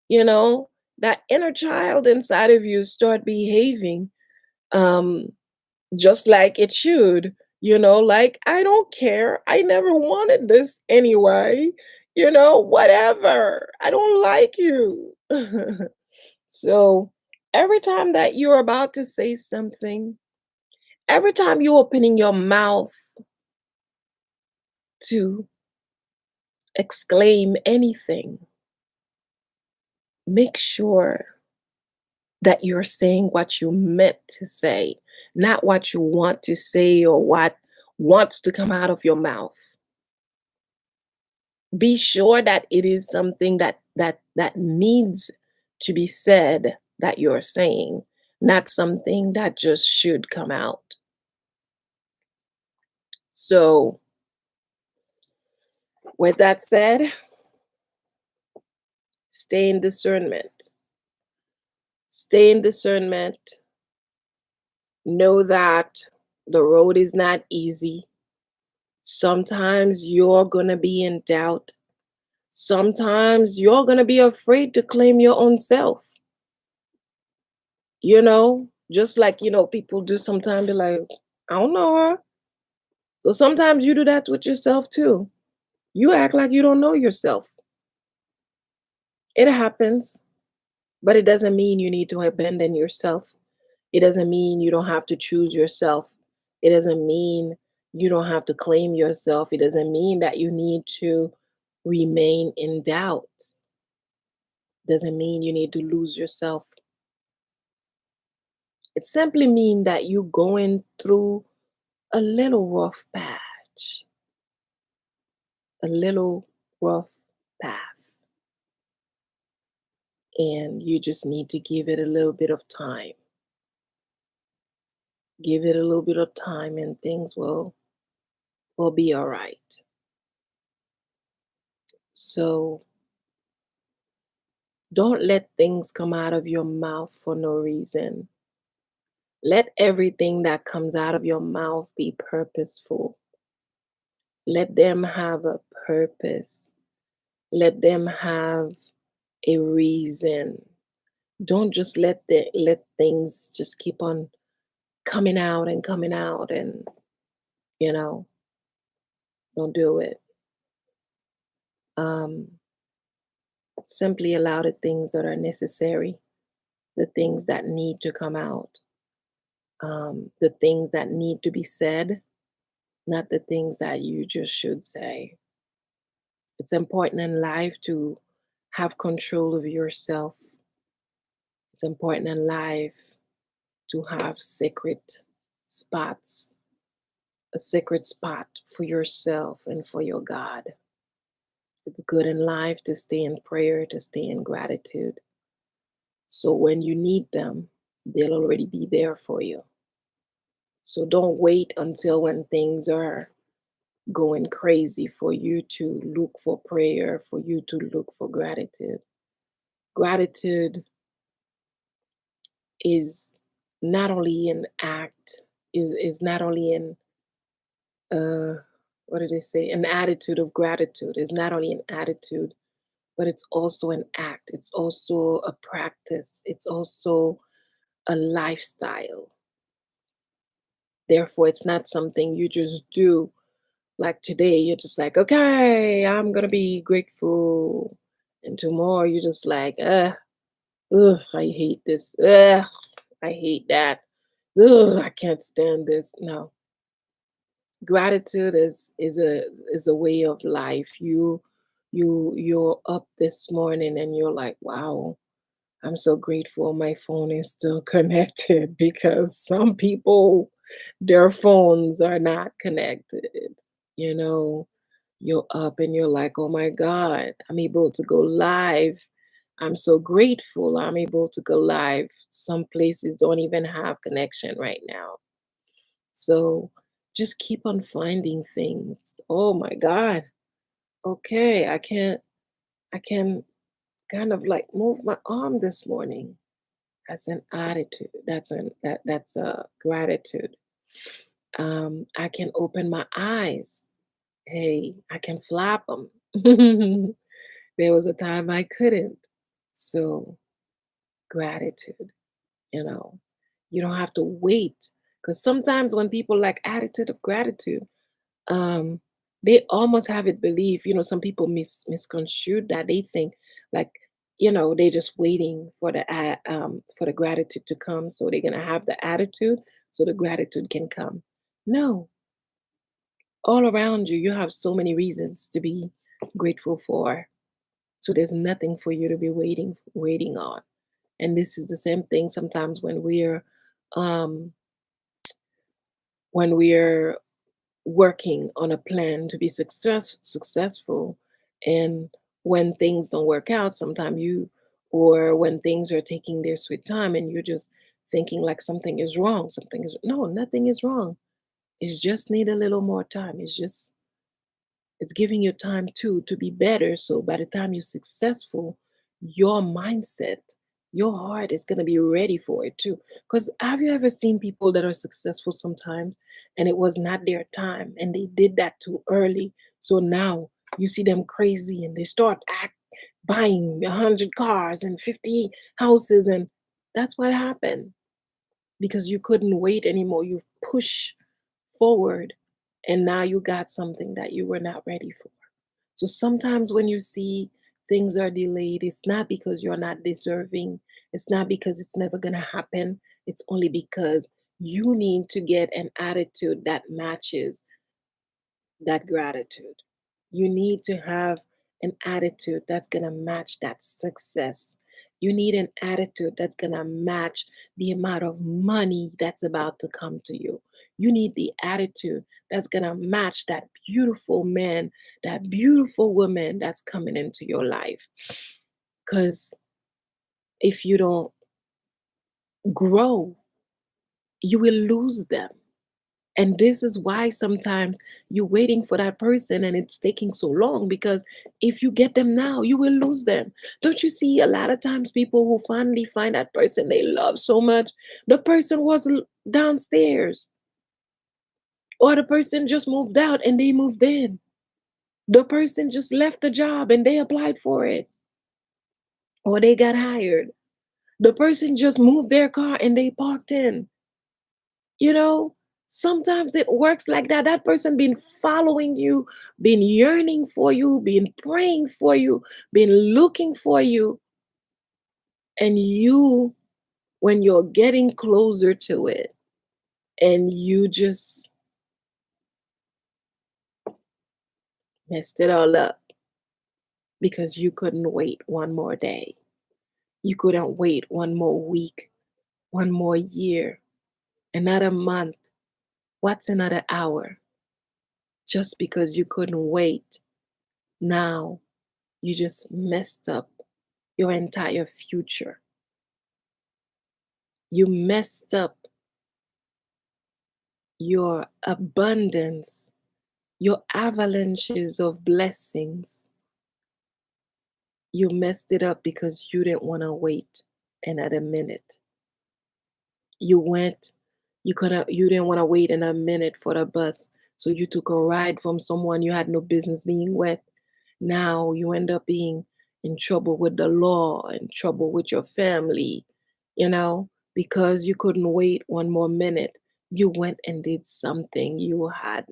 you know, that inner child inside of you start behaving um just like it should, like, I don't care. I never wanted this anyway, whatever. I don't like you. So every time that you're about to say something, every time you're opening your mouth to exclaim anything, make sure that you're saying what you meant to say, not what you want to say or what wants to come out of your mouth. Be sure that it is something that needs to be said that you're saying, not something that just should come out. So with that said, stay in discernment. Stay in discernment. Know that the road is not easy. Sometimes you're going to be in doubt. Sometimes you're going to be afraid to claim your own self. Just like, people do sometimes, they're like, I don't know her. So sometimes you do that with yourself too. You act like you don't know yourself. It happens, but it doesn't mean you need to abandon yourself. It doesn't mean you don't have to choose yourself. It doesn't mean You don't have to claim yourself. It doesn't mean that you need to remain in doubt. Doesn't mean you need to lose yourself. It simply means that you're going through a little rough patch, a little rough path, and you just need to give it a little bit of time. Give it a little bit of time, and things will be all right. So don't let things come out of your mouth for no reason. Let everything that comes out of your mouth be purposeful. Let them have a purpose. Let them have a reason. Don't just let things just keep on coming out and you know, don't do it. Um, Simply allow the things that are necessary, the things that need to come out, the things that need to be said, not the things that you just should say. It's important in life to have control of yourself. It's important in life to have spots, a sacred spot for yourself and for your God. It's good in life to stay in prayer, to stay in gratitude. So when you need them, they'll already be there for you. So don't wait until when things are going crazy for you to look for prayer, for you to look for gratitude. Gratitude is not only an act, is not only an uh what did they say? An attitude of gratitude is not only an attitude, but it's also an act. It's also a practice. It's also a lifestyle. Therefore, it's not something you just do. Like today, you're just like, okay, I'm gonna be grateful. And tomorrow you're just like, ugh, I hate this. Ugh, I hate that. Ugh, I can't stand this. No. Gratitude is a way of life. You're up this morning and you're like, wow, I'm so grateful my phone is still connected because some people their phones are not connected. You know, you're up and you're like, oh my God, I'm able to go live. I'm so grateful I'm able to go live. Some places don't even have connection right now. So just keep on finding things. Oh my God. Okay, I can kind of like move my arm this morning. That's an attitude. That's a gratitude. I can open my eyes. Hey, I can flap them. There was a time I couldn't. So gratitude, you know. You don't have to wait. Because sometimes when people like attitude of gratitude, um, they almost have it believe, some people misconstrued that. They think like, they just waiting for the gratitude to come. So they're gonna have the attitude so the gratitude can come. No, all around you, you have so many reasons to be grateful for. So there's nothing for you to be waiting on. And this is the same thing sometimes um when we're working on a plan to be successful, and when things don't work out sometimes you or when things are taking their sweet time and you're just thinking like something is wrong, something is no, nothing is wrong. It's just need a little more time. It's giving you time too to be better. So by the time you're successful, your mindset, your heart is going to be ready for it too. Because have you ever seen people that are successful sometimes and it was not their time and they did that too early? So now you see them crazy and they buying 100 cars and 50 houses. And that's what happened because you couldn't wait anymore. You push forward and now you got something that you were not ready for. So sometimes when you see things are delayed, it's not because you're not deserving. It's not because it's never going to happen. It's only because you need to get an attitude that matches that gratitude. You need to have an attitude that's going to match that success. You need an attitude that's going to match the amount of money that's about to come to you. You need the attitude that's going to match that beautiful man, that beautiful woman that's coming into your life. Because if you don't grow, you will lose them. And this is why sometimes you're waiting for that person and it's taking so long, because if you get them now, you will lose them. Don't you see a lot of times people who finally find that person they love so much, the person was downstairs, or the person just moved out and they moved in. The person just left the job and they applied for it, or they got hired. The person just moved their car and they parked in. You know, sometimes it works like that. That person been following you, been yearning for you, been praying for you, been looking for you. And you, when you're getting closer to it, and you just messed it all up because you couldn't wait one more day. You couldn't wait one more week, one more year, another month. What's another hour? Just because you couldn't wait. Now you just messed up your entire future. You messed up your abundance, your avalanches of blessings. You messed it up because you didn't want to wait another minute. You went, you didn't want to wait another minute for the bus. So you took a ride from someone you had no business being with. Now you end up being in trouble with the law, in trouble with your family, you know, because you couldn't wait one more minute. You went and did something you had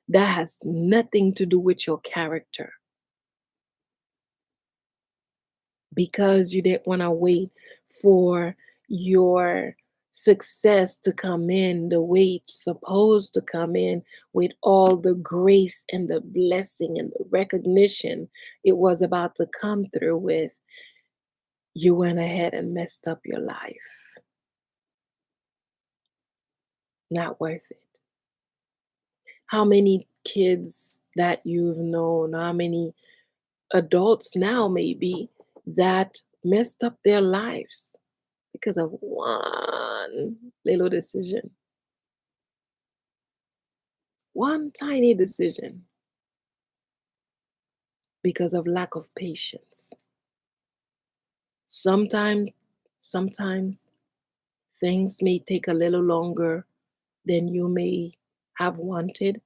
that has nothing to do with your character, because you didn't want to wait for your success to come in the way it's supposed to come in, with all the grace and the blessing and the recognition it was about to come through with. You went ahead and messed up your life. Not worth it. How many kids that you've known, how many adults now maybe, that messed up their lives because of one little decision, one tiny decision, because of lack of patience. Sometimes, sometimes things may take a little longer than you may have wanted,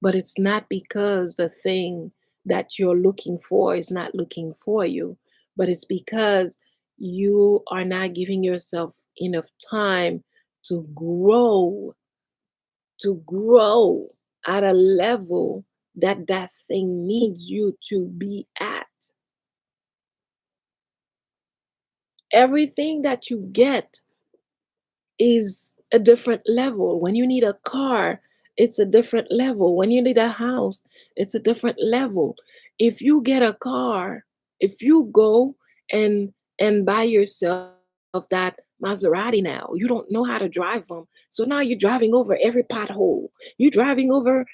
but it's not because the thing that you're looking for is not looking for you, but it's because you are not giving yourself enough time to grow at a level that that thing needs you to be at. Everything that you get is a different level. When you need a car, it's a different level. When you need a house, it's a different level. If you get a car, if you go and buy yourself that Maserati now, you don't know how to drive them. So now you're driving over every pothole. You're driving over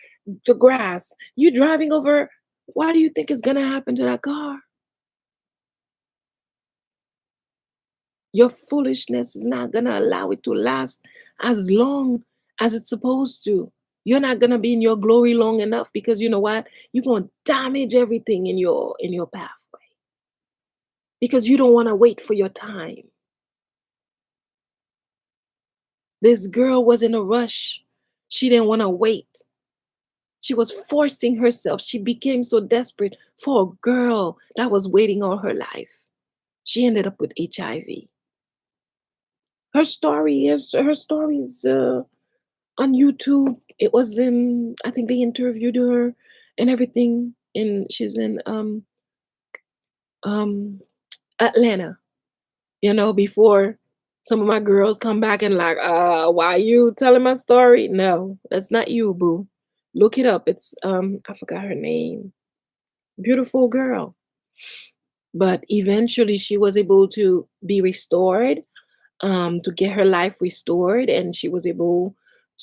the grass. You're driving over, what do you think is going to happen to that car? Your foolishness is not going to allow it to last as long as it's supposed to. You're not going to be in your glory long enough, because you know what? You're going to damage everything in your pathway, because you don't want to wait for your time. This girl was in a rush. She didn't want to wait. She was forcing herself. She became so desperate for a girl that was waiting all her life. She ended up with HIV. Her story's on YouTube. It was in, I think they interviewed her and everything, and she's in um Atlanta, before some of my girls come back and like, why you telling my story? No, that's not you, boo. Look it up. It's I forgot her name. Beautiful girl. But eventually she was able to be restored, to get her life restored, and she was able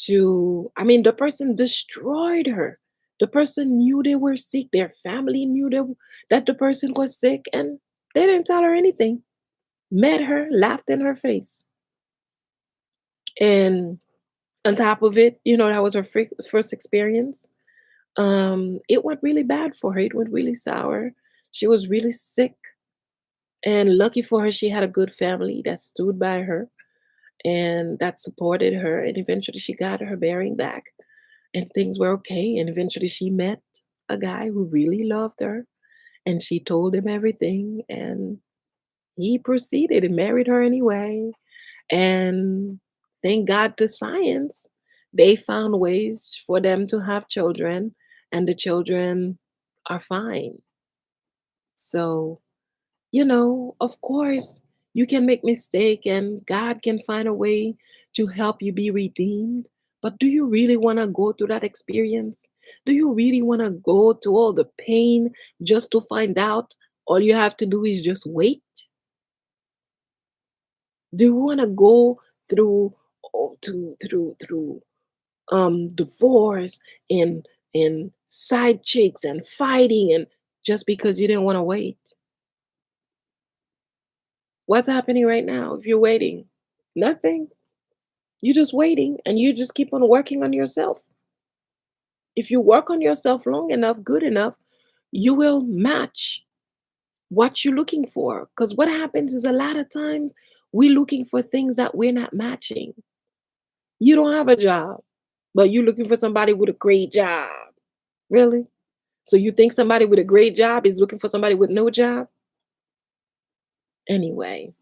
to, I mean, the person destroyed her. The person knew they were sick. Their family knew that the person was sick, and they didn't tell her anything. Met her, laughed in her face. And on top of it, that was her first experience. It went really bad for her. It went really sour. She was really sick. And lucky for her, she had a good family that stood by her and that supported her. And eventually she got her bearing back and things were okay. And eventually she met a guy who really loved her and she told him everything. And he proceeded and married her anyway. And thank God to science, they found ways for them to have children, and the children are fine. So, of course, you can make mistake and God can find a way to help you be redeemed. But do you really want to go through that experience? Do you really want to go to all the pain just to find out all you have to do is just wait? Do you want to go through divorce and side chicks and fighting and just because you didn't want to wait? What's happening right now if you're waiting? Nothing. You're just waiting and you just keep on working on yourself. If you work on yourself long enough, good enough, you will match what you're looking for. Because what happens is a lot of times we're looking for things that we're not matching. You don't have a job, but you're looking for somebody with a great job. Really? So you think somebody with a great job is looking for somebody with no job? Anyway,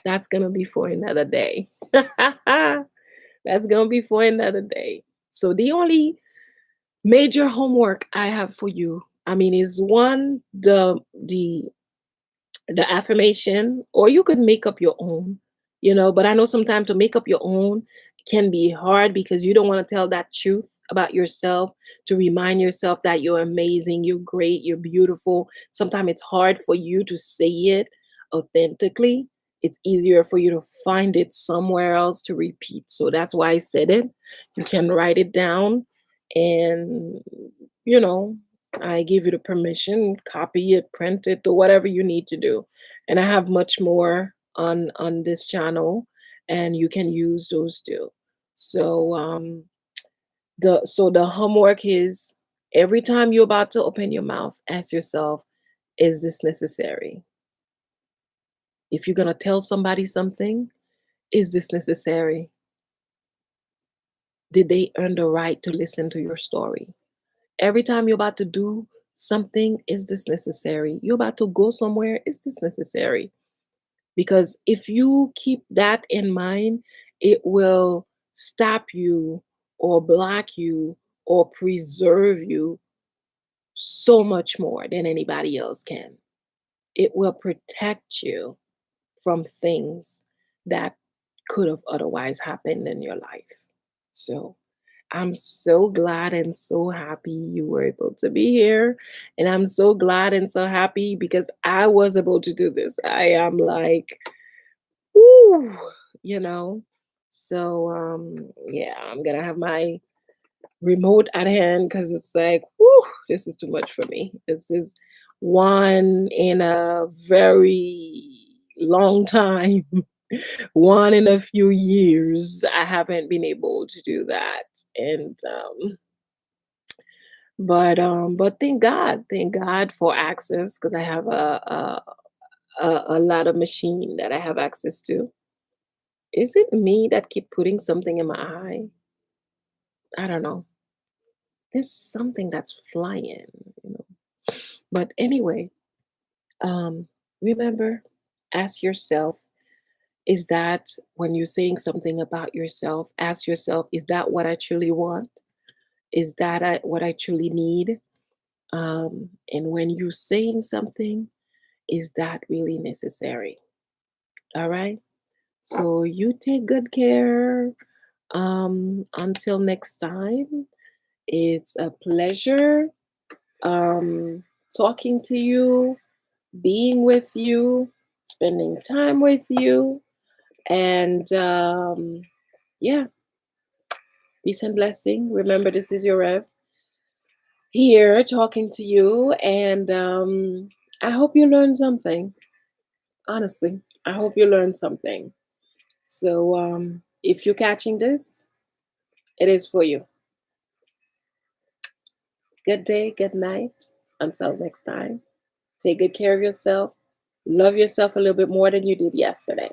that's going to be for another day. That's going to be for another day. So the only major homework I have for you, I mean, is one, the affirmation, or you could make up your own, but I know sometimes to make up your own can be hard because you don't want to tell that truth about yourself, to remind yourself that you're amazing, you're great, you're beautiful. Sometimes it's hard for you to say it authentically. It's easier for you to find it somewhere else to repeat. So that's why I said it. You can write it down and you know I give you the permission, copy it, print it, or whatever you need to do. And I have much more on this channel, and you can use those too. So the homework is, every time you're about to open your mouth, ask yourself, is this necessary? If you're gonna tell somebody something, is this necessary? Did they earn the right to listen to your story? Every time you're about to do something, is this necessary? You're about to go somewhere, is this necessary? Because if you keep that in mind, it will stop you or block you or preserve you so much more than anybody else can. It will protect you from things that could have otherwise happened in your life. So I'm so glad and so happy you were able to be here. And I'm so glad and so happy because I was able to do this. I am like, ooh, you know. So yeah, I'm gonna have my remote at hand because it's like, whoo, this is too much for me. This is one in a very long time. One in a few years. I haven't been able to do that. And but thank God for access because I have a lot of machine that I have access to. Is it me that keep putting something in my eye? I don't know. There's something that's flying, you know. But anyway, um, remember, ask yourself, is that when you're saying something about yourself, ask yourself, is that what I truly want? Is that what I truly need? And when you're saying something, is that really necessary? All right. So you take good care. Until next time. It's a pleasure um, talking to you, being with you, spending time with you. And yeah, peace and blessing. Remember, this is your Rev here talking to you. And I hope you learned something. Honestly, I hope you learned something. So if you're catching this, it is for you. Good day, good night. Until next time, take good care of yourself. Love yourself a little bit more than you did yesterday.